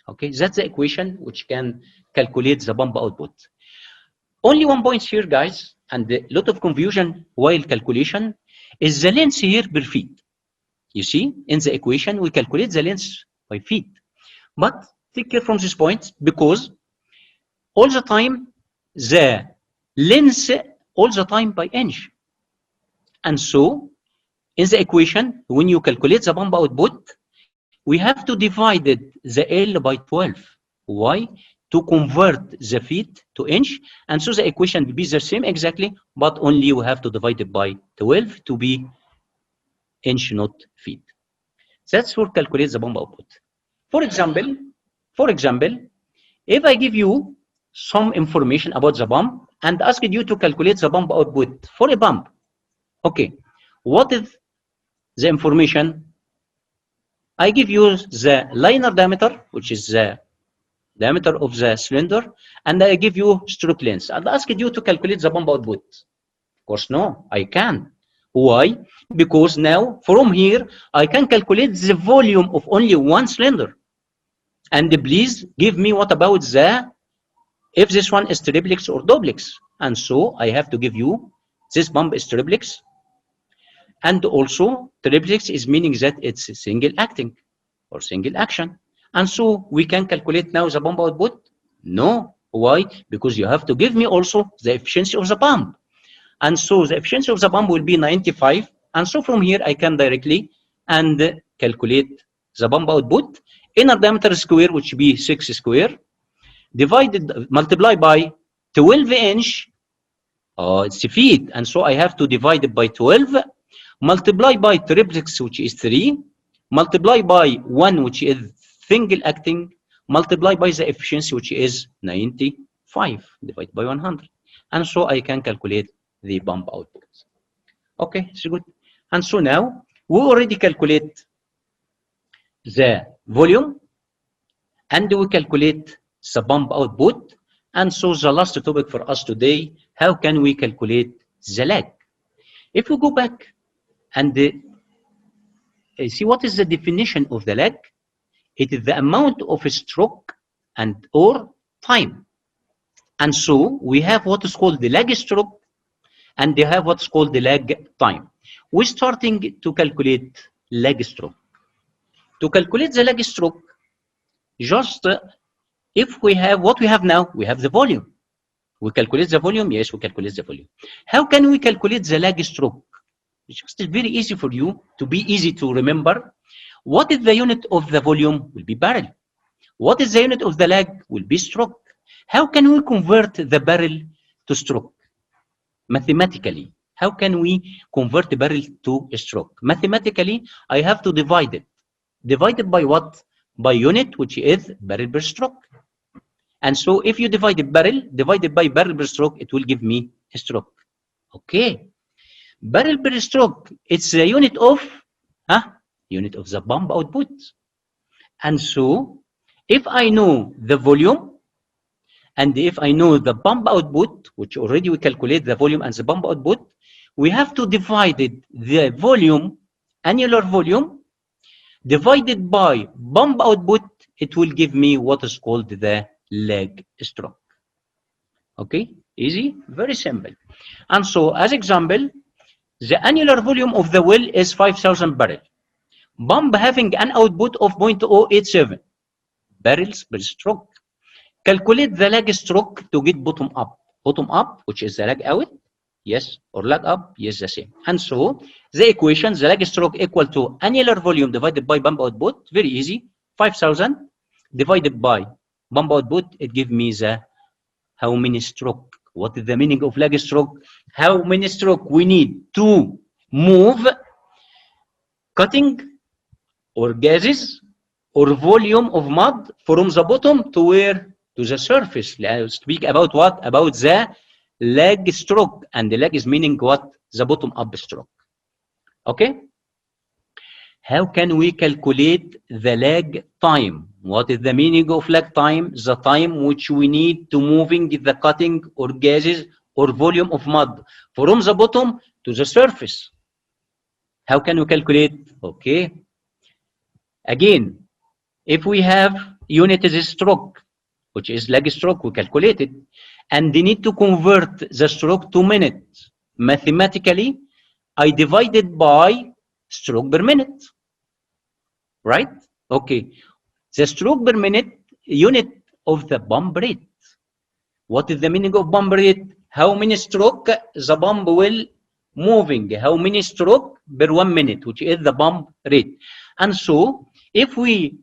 Okay, that's the equation which can calculate the pump output. Only one point here, guys, and a lot of confusion while calculation is the length here per feet. You see, in the equation, we calculate the length by feet. But take care from this point, because all the time, the length all the time by inch. And so, in the equation, when you calculate the pump output, we have to divide the L by 12. Why? To convert the feet to inch. And so the equation will be the same exactly, but only we have to divide it by 12 to be inch, not feet. That's for calculate the pump output. For example, if I give you some information about the pump and asked you to calculate the pump output for a pump, okay, what is the information? I give you the liner diameter, which is the diameter of the cylinder, and I give you stroke length. And I asked you to calculate the pump output. Of course, no, I can't. Why? Because now, from here, I can calculate the volume of only one cylinder. And please give me what about the, if this one is triplex or duplex. And so I have to give you, this pump is triplex. And also, triplex is meaning that it's single acting or single action. And so we can calculate now the pump output? No. Why? Because you have to give me also the efficiency of the pump. And so the efficiency of the pump will be 95. And so from here, I can directly and calculate the pump output. Inner diameter square, which will be 6 square, divided, multiply by 12 inch, it's feet. And so I have to divide it by 12, multiply by triplex, which is 3, multiply by 1, which is single acting, multiply by the efficiency, which is 95, divided by 100. And so I can calculate the pump output. Okay, so good. And so now we already calculate the volume and we calculate the pump output. And so the last topic for us today, how can we calculate the lag? If we go back and see what is the definition of the lag, it is the amount of a stroke and or time. And so we have what is called the lag stroke and they have what's called the lag time. We're starting to calculate lag stroke. To calculate the lag stroke, just if we have what we have now, we have the volume. We calculate the volume? Yes, we calculate the volume. How can we calculate the lag stroke? It's just very easy for you to be easy to remember. What is the unit of the volume? Will be barrel. What is the unit of the lag? Will be stroke. How can we convert the barrel to stroke? Mathematically, how can we convert the barrel to a stroke? Mathematically, I have to divide it. Divide it by what? By unit, which is barrel per stroke. And so if you divide the barrel, divided by barrel per stroke, it will give me a stroke. Okay. Barrel per stroke, it's a unit of, unit of the pump output. And so If I know the volume, and if I know the pump output, which already we calculate the volume and the pump output, we have to divide the volume, annular volume, divided by pump output. It will give me what is called the lag stroke. Okay, easy, very simple. And so, as example, the annular volume of the well is 5,000 barrels. Pump having an output of 0.087 barrels per stroke. Calculate the lag stroke to get bottom up. Bottom up, which is the lag out, yes, or lag up, yes, the same. And so the equation, the lag stroke equal to annular volume divided by pump output, very easy, 5,000 divided by pump output, it gives me the how many stroke. What is the meaning of lag stroke? How many stroke we need to move cutting or gases or volume of mud from the bottom to where? To the surface. Let's speak about what? About the lag stroke. And the lag is meaning what? The bottom up stroke. Okay? How can we calculate the lag time? What is the meaning of lag time? The time which we need to moving the cutting or gases or volume of mud from the bottom to the surface. How can we calculate? Okay. Again, if we have unit is stroke, which is lag stroke, we calculate it, and they need to convert the stroke to minutes. Mathematically, I divide it by stroke per minute, right? Okay, the stroke per minute unit of the pump rate. What is the meaning of pump rate? How many stroke the pump will moving? How many stroke per 1 minute, which is the pump rate. And so, if we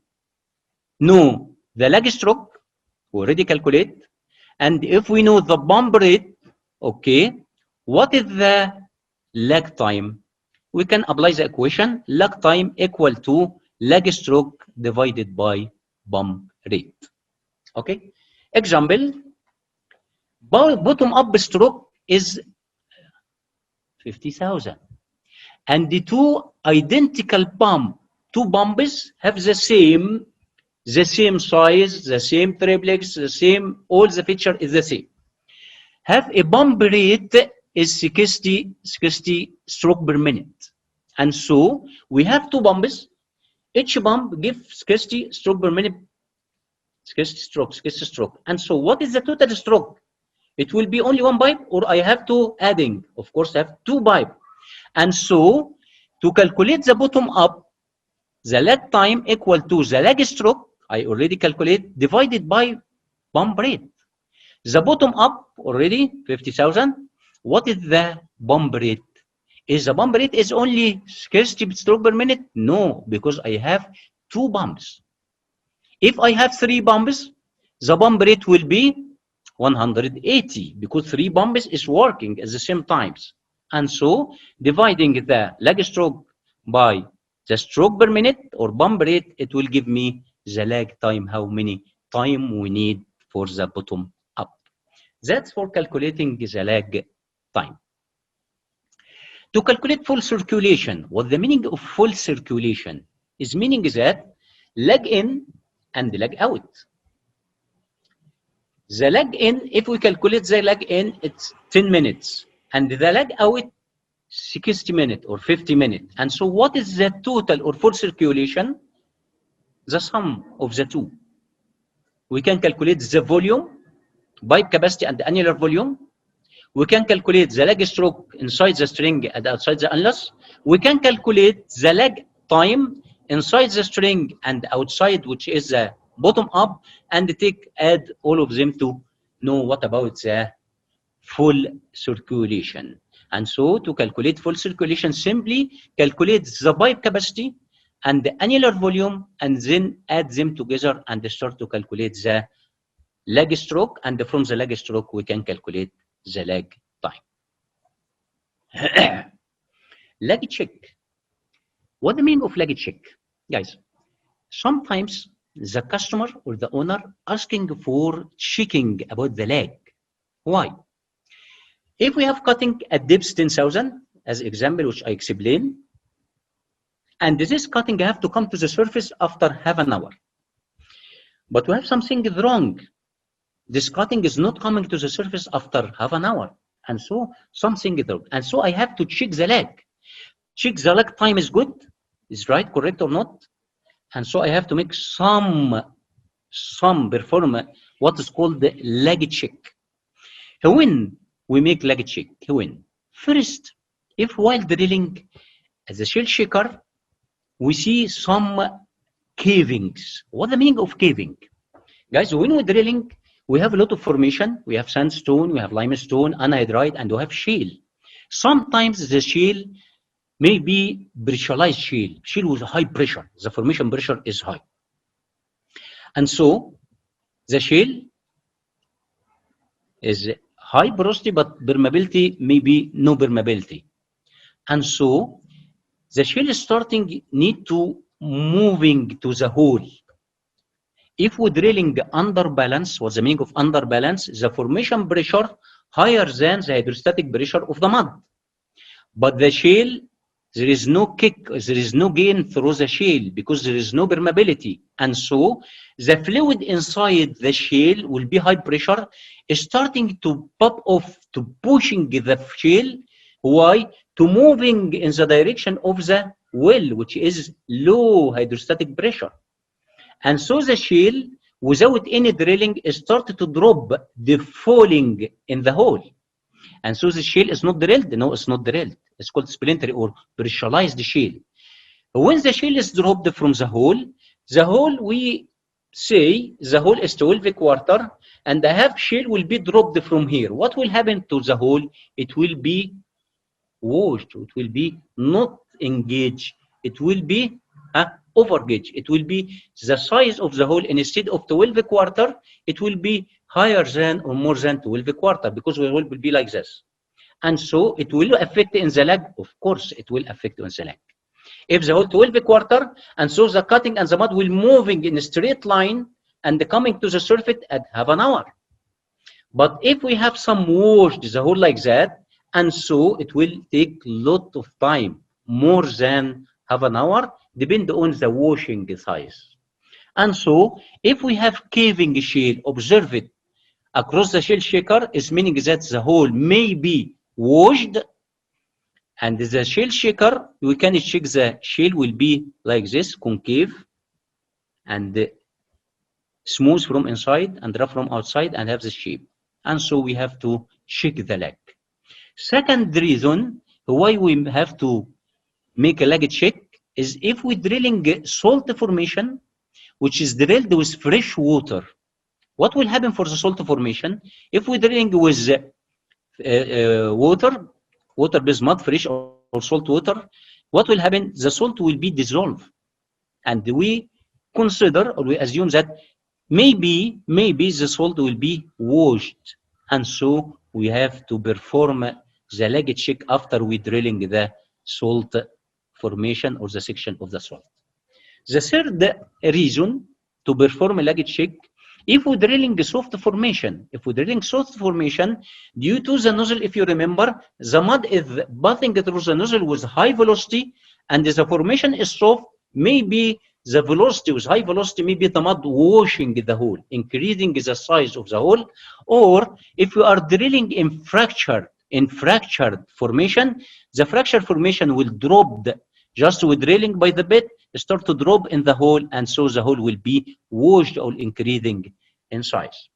know the lag stroke, we already calculate, and if we know the pump rate, okay, what is the lag time? We can apply the equation, lag time equal to lag stroke divided by pump rate. Okay, example, bottom up stroke is 50,000, and the two identical two pumps have the same size, the same triplex, the same, all the feature is the same. Have a pump rate is 60 stroke per minute. And so we have two pumps. Each pump gives 60 stroke per minute, 60 stroke. And so what is the total stroke? It will be only one pipe, or I have to adding, of course, I have two pipe. And so to calculate the bottom up, the lag time equal to the lag stroke, I already calculate, divided by pump rate. The bottom up already 50,000. What is the pump rate? Is the pump rate is only 60 stroke per minute? No, because I have two pumps. If I have three pumps, the pump rate will be 180 because three pumps is working at the same times. And so dividing the lag stroke by the stroke per minute or pump rate, it will give me the lag time, how many time we need for the bottom up. That's for calculating the lag time. To calculate full circulation, what the meaning of full circulation is meaning that lag in and lag out. The lag in, if we calculate the lag in, it's 10 minutes, and the lag out 60 minutes or 50 minutes. And so what is the total or full circulation? The sum of the two. We can calculate the volume, pipe capacity and annular volume. We can calculate the lag stroke inside the string and outside the annulus. We can calculate the lag time inside the string and outside, which is the bottom up, and add all of them to know what about the full circulation. And so to calculate full circulation, simply calculate the pipe capacity and the annular volume, and then add them together and start to calculate the lag stroke. And from the lag stroke, we can calculate the lag time. Lag check. What the meaning of lag check? Guys, sometimes the customer or the owner asking for checking about the lag. Why? If we have cutting at depth 10,000, as example which I explained, and this cutting have to come to the surface after half an hour. But we have something is wrong. This cutting is not coming to the surface after half an hour. And so something is wrong. And so I have to check the lag. Check the lag time is good, is right, correct or not. And so I have to make some perform what is called the lag check. When we make lag check, when first, if while drilling as a shell shaker, we see some cavings. What the meaning of caving? Guys, when we're drilling, we have a lot of formation. We have sandstone, we have limestone, anhydrite, and we have shale. Sometimes the shale may be pressurized shale, shale with high pressure. The formation pressure is high. And so the shale is high porosity, but permeability may be no permeability. And so the shale is starting need to moving to the hole. If we're drilling under balance, what's the meaning of under balance? The formation pressure higher than the hydrostatic pressure of the mud. But the shale, there is no kick, there is no gain through the shale because there is no permeability. And so the fluid inside the shale will be high pressure, starting to pop off, to pushing the shale. Why? To moving in the direction of the well, which is low hydrostatic pressure. And so the shale, without any drilling, started to drop, the falling in the hole. And so the shale is not drilled. No, it's not drilled. It's called splintery or pressurized shale. When the shale is dropped from the hole, we say the hole is 12 quarter, and the half shale will be dropped from here. What will happen to the hole? It will be washed. It will be not engaged. It will be overgauge. It will be the size of the hole. Instead of 12 quarter, it will be higher than or more than 12 quarter, because the hole will be like this. And so it will affect in the lag. Of course, it will affect in the lag. If the hole 12 quarter, and so the cutting and the mud will moving in a straight line and coming to the surface at half an hour. But if we have some washed the hole like that, and so it will take lot of time, more than half an hour, depend on the washing size. And so if we have caving shale, observe it across the shell shaker, is meaning that the hole may be washed, and the shell shaker, we can check the shale will be like this, concave and smooth from inside and rough from outside and have the shape. And so we have to check the lag. Second reason why we have to make a lag check is if we're drilling salt formation, which is drilled with fresh water. What will happen for the salt formation? If we're drilling with water-based mud, fresh or salt water, what will happen? The salt will be dissolved. And we consider, or we assume that maybe the salt will be washed. And so we have to perform the lag check after we drilling the salt formation or the section of the salt. The third reason to perform a lag check, if we're drilling a soft formation, due to the nozzle, if you remember, the mud is passing through the nozzle with high velocity, and the formation is soft, maybe the velocity with high velocity, maybe the mud washing the hole, increasing the size of the hole. Or if you are drilling in fractured formation, the fractured formation will drop just with drilling by the bit, start to drop in the hole, and so the hole will be washed or increasing in size.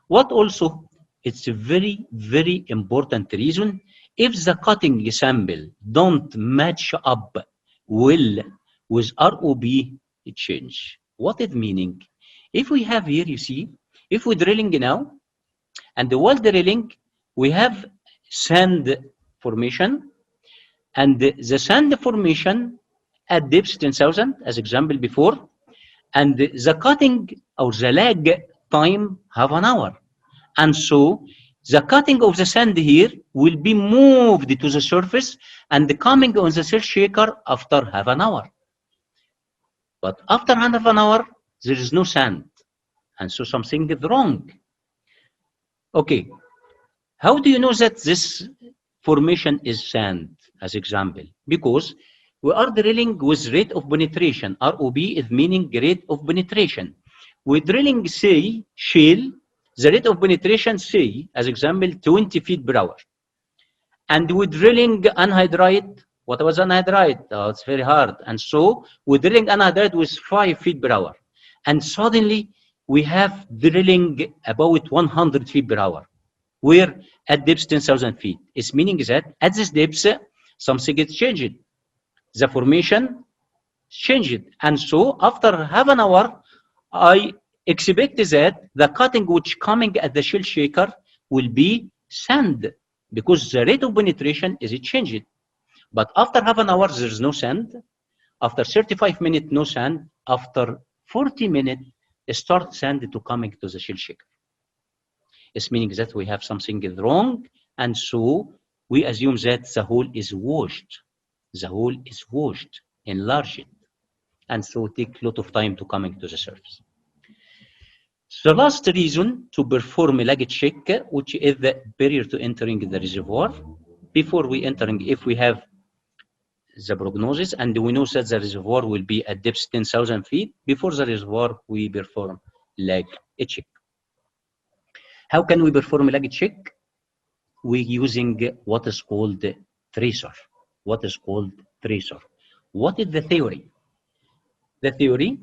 What also, it's a very, very important reason, if the cutting sample don't match up well with ROB change. What it meaning? If we have here, you see, if we're drilling now, and while drilling, we have sand formation, and the sand formation at depth 10,000, as example before, and the cutting or the lag time half an hour. And so the cutting of the sand here will be moved to the surface and coming on the shell shaker after half an hour. But after half an hour, there is no sand. And so something is wrong. Okay, how do you know that this formation is sand, as example? Because We are drilling with rate of penetration. ROP is meaning rate of penetration. We're drilling, say, shale, the rate of penetration, say, as example, 20 feet per hour. And we're drilling anhydrite. What was anhydrite? Oh, it's very hard. And so we're drilling anhydrite with 5 feet per hour. And suddenly we have drilling about 100 feet per hour. We're at depth 10,000 feet. It's meaning that at this depth, something gets changed. The formation changed. And so after half an hour, I expect that the cutting which coming at the shell shaker will be sand because the rate of penetration is changed. But after half an hour, there's no sand. After 35 minutes, no sand. After 40 minutes, start sand to coming to the shell shaker. It's meaning that we have something is wrong. And so we assume that the hole is washed. The hole is washed, enlarged. And so take a lot of time to coming to the surface. The last reason to perform a lag check, which is the barrier to entering the reservoir. Before we entering, if we have the prognosis, and we know that the reservoir will be at depth 10,000 feet, before the reservoir, we perform lag check. How can we perform a lag check? We're using what is called tracer. What is called tracer? What is the theory? The theory,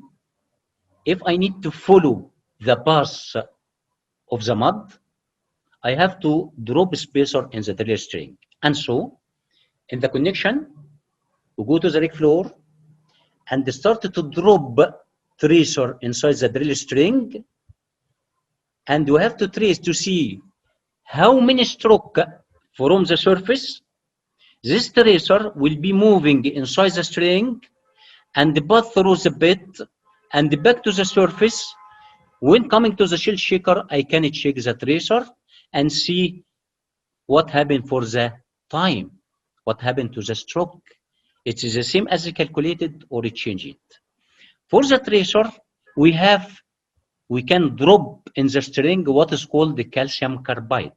if I need to follow the path of the mud, I have to drop spacer in the drill string. And so, in the connection, we go to the rig floor and start to drop tracer inside the drill string. And we have to trace to see how many strokes from the surface this tracer will be moving inside the string and pass through the bit and back to the surface. When coming to the shell shaker, I can check the tracer and see what happened for the time, what happened to the stroke. It is the same as calculated or change it. For the tracer, we can drop in the string what is called the calcium carbide.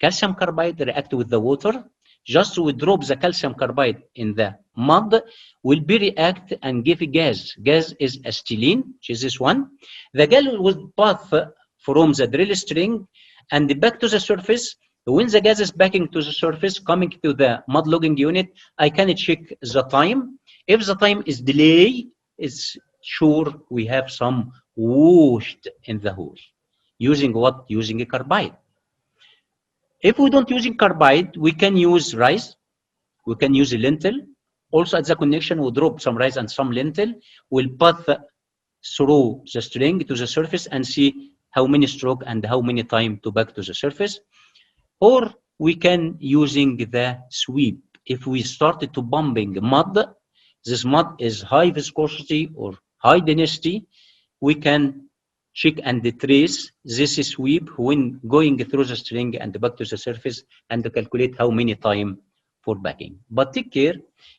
Calcium carbide react with the water. Just we drop the calcium carbide in the mud, will be react and give a gas. Gas is acetylene, which is this one. The gas will pass from the drill string and back to the surface. When the gas is backing to the surface, coming to the mud logging unit, I can check the time. If the time is delay, it's sure we have some washed in the hole. Using what? Using a carbide. If we don't using carbide, we can use rice, we can use a lentil. Also at the connection, we'll drop some rice and some lentil. We'll pass through the string to the surface and see how many stroke and how many time to back to the surface. Or we can using the sweep. If we started to bumping mud, this mud is high viscosity or high density, we can check and trace this sweep when going through the string and back to the surface and calculate how many time for backing. But take care,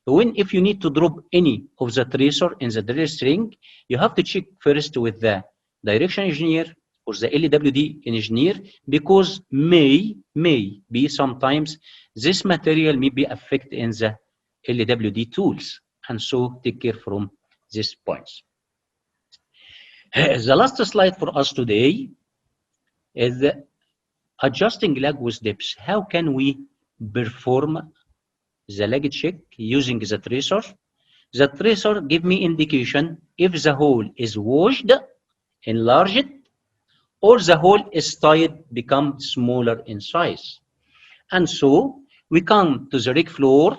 if you need to drop any of the tracer in the drill string, you have to check first with the direction engineer or the LWD engineer, because may be sometimes this material may be affected in the LWD tools. And so take care from these points. The last slide for us today is adjusting lag with depth. How can we perform the lag check using the tracer? The tracer give me indication if the hole is washed, enlarged, or the hole is tight, become smaller in size. And so we come to the rig floor,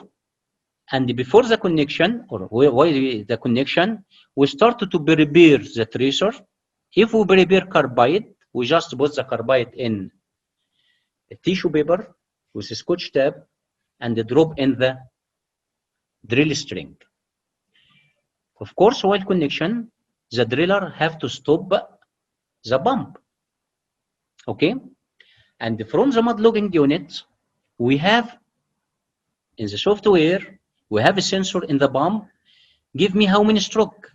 and before the connection, or while the connection, we start to prepare the tracer. If we prepare carbide, we just put the carbide in a tissue paper with a scotch tape and drop in the drill string. Of course, while connection, the driller have to stop the pump. Okay? And from the mud logging unit, we have in the software, we have a sensor in the pump, give me how many stroke,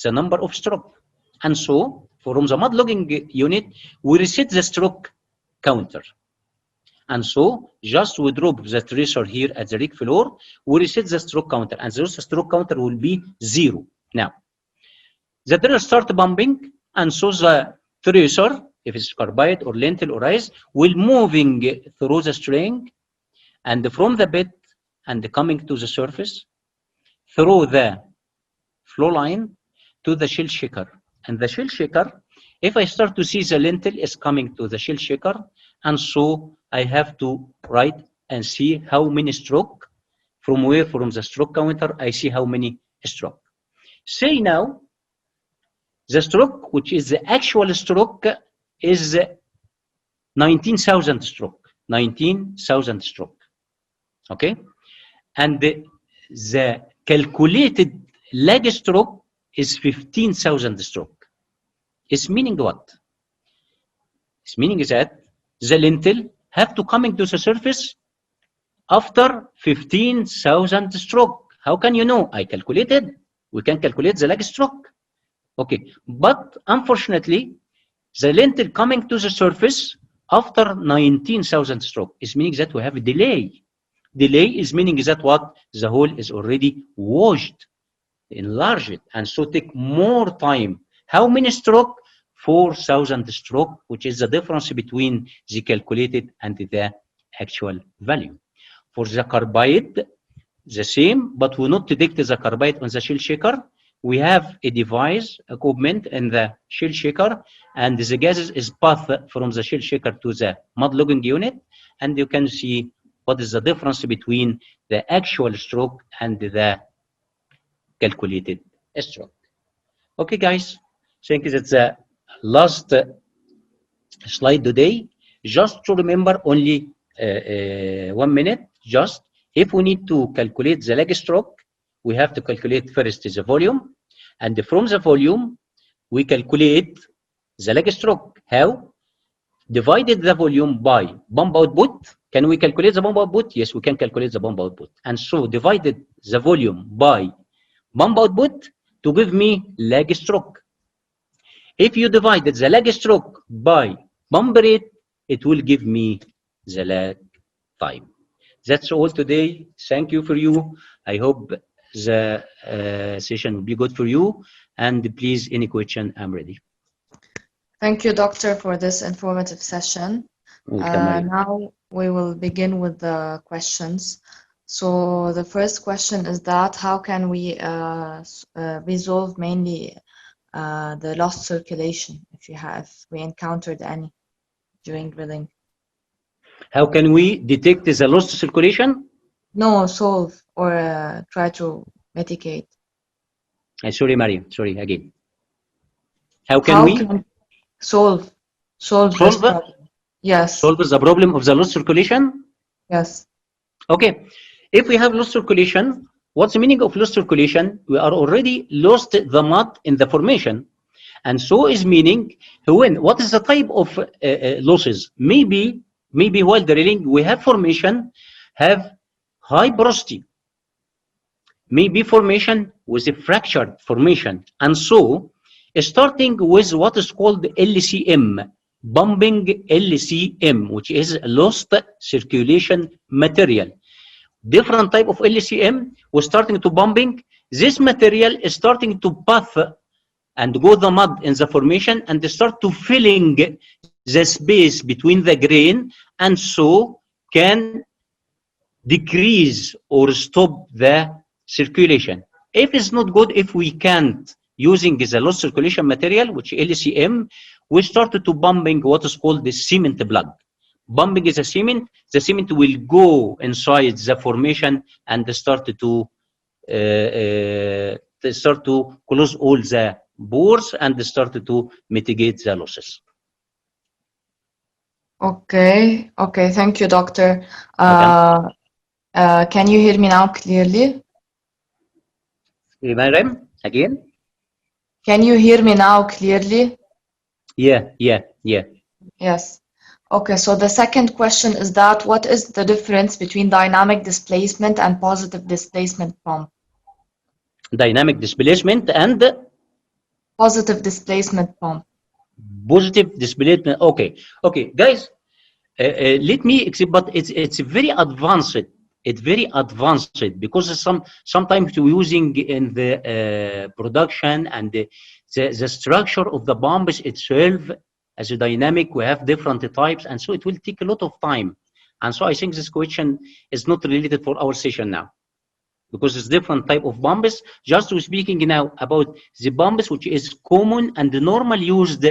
the number of stroke. And so from the mud logging unit, we reset the stroke counter. And so just we drop the tracer here at the rig floor, we reset the stroke counter, and the stroke counter will be 0. Now, the drill start pumping, and so the tracer, if it's carbide or lentil or ice, will moving through the string and from the bed and coming to the surface through the flow line to the shell shaker. And the shell shaker, if I start to see the lentil is coming to the shell shaker, and so I have to write and see how many stroke, from where, from the stroke counter, I see how many stroke. Say now, the stroke, which is the actual stroke, is 19,000 stroke. 19,000 stroke. Okay? And the calculated lag stroke is 15,000 stroke. It's meaning what? It's meaning that the lentil have to come into the surface after 15,000 stroke. How can you know? I calculated. We can calculate the lag stroke. Okay, but unfortunately, the lentil coming to the surface after 19,000 stroke is meaning that we have a delay. Delay is meaning that what? The hole is already washed, enlarged, and so take more time. How many stroke? 4,000 stroke, which is the difference between the calculated and the actual value. For the carbide, the same, but we not detect the carbide on the shell shaker. We have a device, equipment in the shell shaker, and the gases is passed from the shell shaker to the mud logging unit, and you can see what is the difference between the actual stroke and the calculated stroke. Okay, guys, I think that's the last slide today. Just to remember only 1 minute, just if we need to calculate the lag stroke, we have to calculate first the volume, and from the volume, we calculate the lag stroke. How? Divided the volume by pump output. Can we calculate the pump output? Yes, we can calculate the pump output. And so divided the volume by pump output to give me lag stroke. If you divided the lag stroke by pump rate, it will give me the lag time. That's all today. Thank you for you. I hope the session will be good for you. And please, any question, I'm ready. Thank you, Doctor, for this informative session. Now we will begin with the questions. So the first question is that how can we resolve mainly the lost circulation if we encountered any during drilling? How can we detect the lost circulation? No, solve or try to mitigate. Sorry, Mariam. Sorry, again. How can we solve this problem? Yes. Solve the problem of the lost circulation? Yes. Okay. If we have lost circulation, what's the meaning of lost circulation? We are already lost the mud in the formation. And so is meaning when, what is the type of losses? Maybe while drilling, we have formation, have high porosity. Maybe formation with a fractured formation. And so, starting with what is called LCM, bumping LCM, which is lost circulation material. Different type of LCM was starting to bumping. This material is starting to path and go the mud in the formation and start to filling the space between the grain, and so can decrease or stop the circulation. If it's not good, if we can't using the lost circulation material, which LCM, we started to bumping what is called the cement plug. Bumping is a cement. The cement will go inside the formation and start to close all the pores and start to mitigate the losses. Okay. Okay. Thank you, Doctor. Can you hear me now clearly? Mariam, again? Can you hear me now clearly? Yeah. Yes. Okay, so the second question is that what is the difference between dynamic displacement and positive displacement pump? Dynamic displacement and? Positive displacement pump. Positive displacement, okay. Okay, guys, Let me explain, but it's very advanced. It's very advanced because sometimes we're using in the production and the structure of the bombs itself as a dynamic. We have different types, and so it will take a lot of time. And so I think this question is not related for our session now, because it's different type of bombs. Just we're speaking now about the bombs which is common and normal used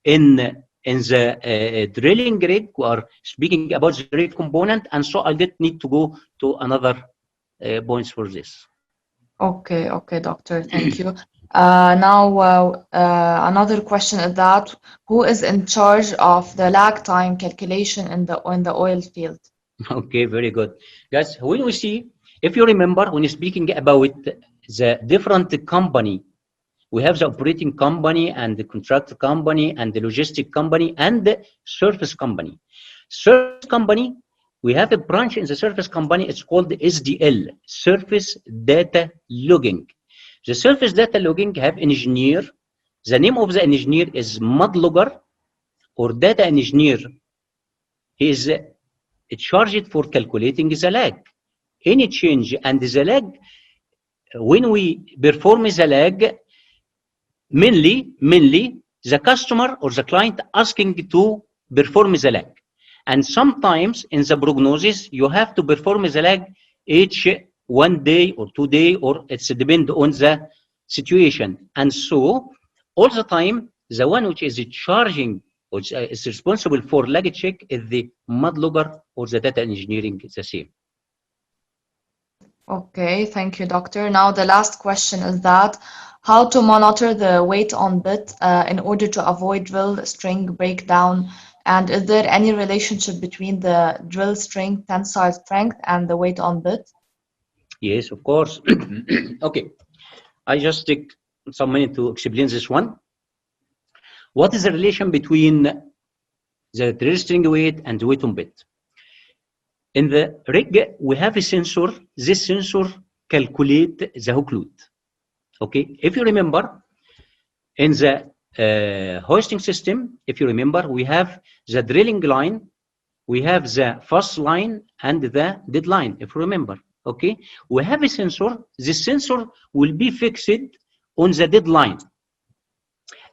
in the drilling rig. We are speaking about the rig component, and so I did need to go to another points for this. Okay, okay, doctor, thank you. Now, another question is that who is in charge of the lag time calculation in the oil field? Okay, very good. Guys, when we see, if you remember, when you're speaking about the different company, we have the operating company and the contract company and the logistic company and the service company. Service company, we have a branch in the service company. It's called the SDL, Surface Data Logging. The surface data logging have engineer. The name of the engineer is mud logger or data engineer. He is charged for calculating the lag. Any change and the lag, when we perform the lag, mainly the customer or the client asking to perform the lag. And sometimes in the prognosis, you have to perform the lag each 1 day or 2 days, or it's depend on the situation. And so all the time, the one which is charging, which is responsible for lag check, is the mud logger or the data engineering. It's the same. Okay, thank you, doctor. Now the last question is that how to monitor the weight on bit in order to avoid drill string breakdown, and is there any relationship between the drill string tensile strength and the weight on bit? Yes, of course. Okay, I just take some minute to explain this one. What is the relation between the drill string weight and the weight on bit? In the rig, we have a sensor. This sensor calculate the hook load. Okay, if you remember, in the hoisting system, if you remember, we have the drilling line, we have the fast line and the dead line, if you remember. Okay, we have a sensor. This sensor will be fixed on the dead line.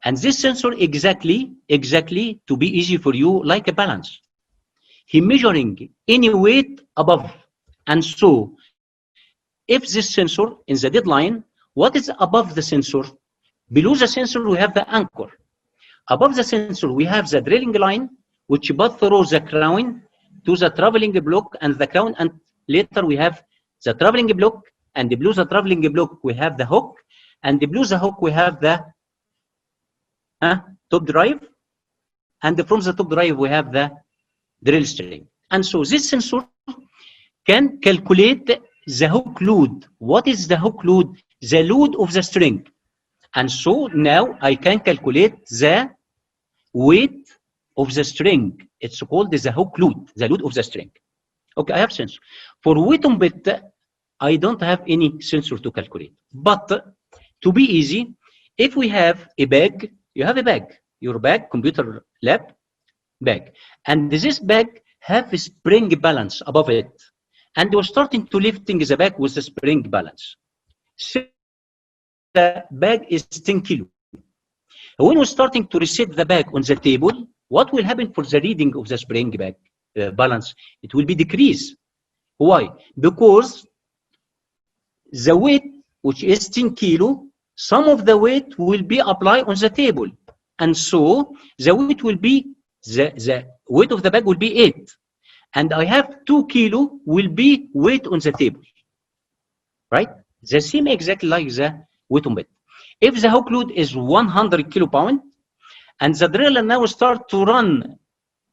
And this sensor exactly to be easy for you, like a balance. He measuring any weight above. And so if this sensor in the dead line, what is above the sensor? Below the sensor, we have the anchor. Above the sensor, we have the drilling line, which pass through the crown to the traveling block and the crown. And later we have the traveling block, and below the traveling block, we have the hook. And below the hook, we have the top drive. And from the top drive, we have the drill string. And so this sensor can calculate the hook load. What is the hook load? The load of the string. And so now I can calculate the weight of the string. It's called the hook load, the load of the string. Okay, I have sensor. For weight on bit, I don't have any sensor to calculate. But to be easy, if we have a bag, you have a bag, your bag, computer lab bag, and this bag have a spring balance above it, and we're starting to lifting the bag with the spring balance. The bag is 10 kilo. When we're starting to reset the bag on the table, what will happen for the reading of the spring bag balance? It will be decrease. Why? Because the weight, which is 10 kilo, some of the weight will be applied on the table. And so the weight will be, the weight of the bag will be 8. And I have 2 kilo will be weight on the table. Right? The same exactly like the weight on bit. If the hook load is 100 kilo pound, and the driller now start to run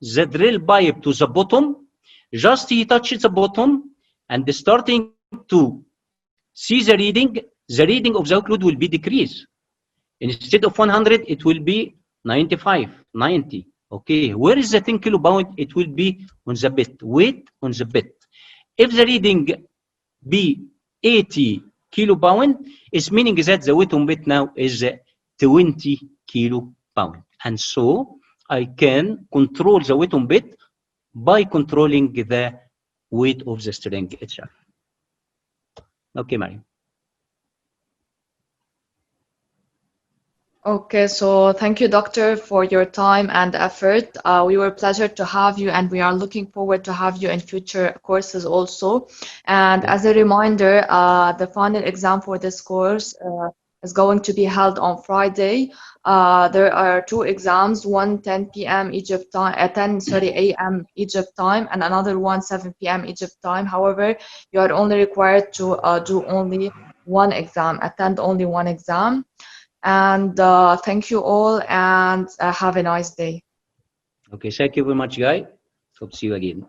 the drill pipe to the bottom, just he touches the bottom and starting to see the reading of the hook load will be decreased. Instead of 100, it will be 95, 90. Okay, where is the 10 kilo pound? It will be on the bit, weight on the bit. If the reading be 80 kilo pound, it's meaning that the weight on bit now is 20 kilo pound. And so I can control the weight on bit by controlling the weight of the string itself. Okay, Mariam. Okay, so thank you, Doctor, for your time and effort. We were pleasure to have you, and we are looking forward to have you in future courses also. And as a reminder, the final exam for this course is going to be held on Friday. There are two exams, one 10 p.m. Egypt time, 10 sorry a.m. Egypt time, and another one 7 p.m. Egypt time. However, you are only required to do only one exam, attend only one exam. And thank you all, and have a nice day. Okay, thank you very much, guy. Hope to see you again.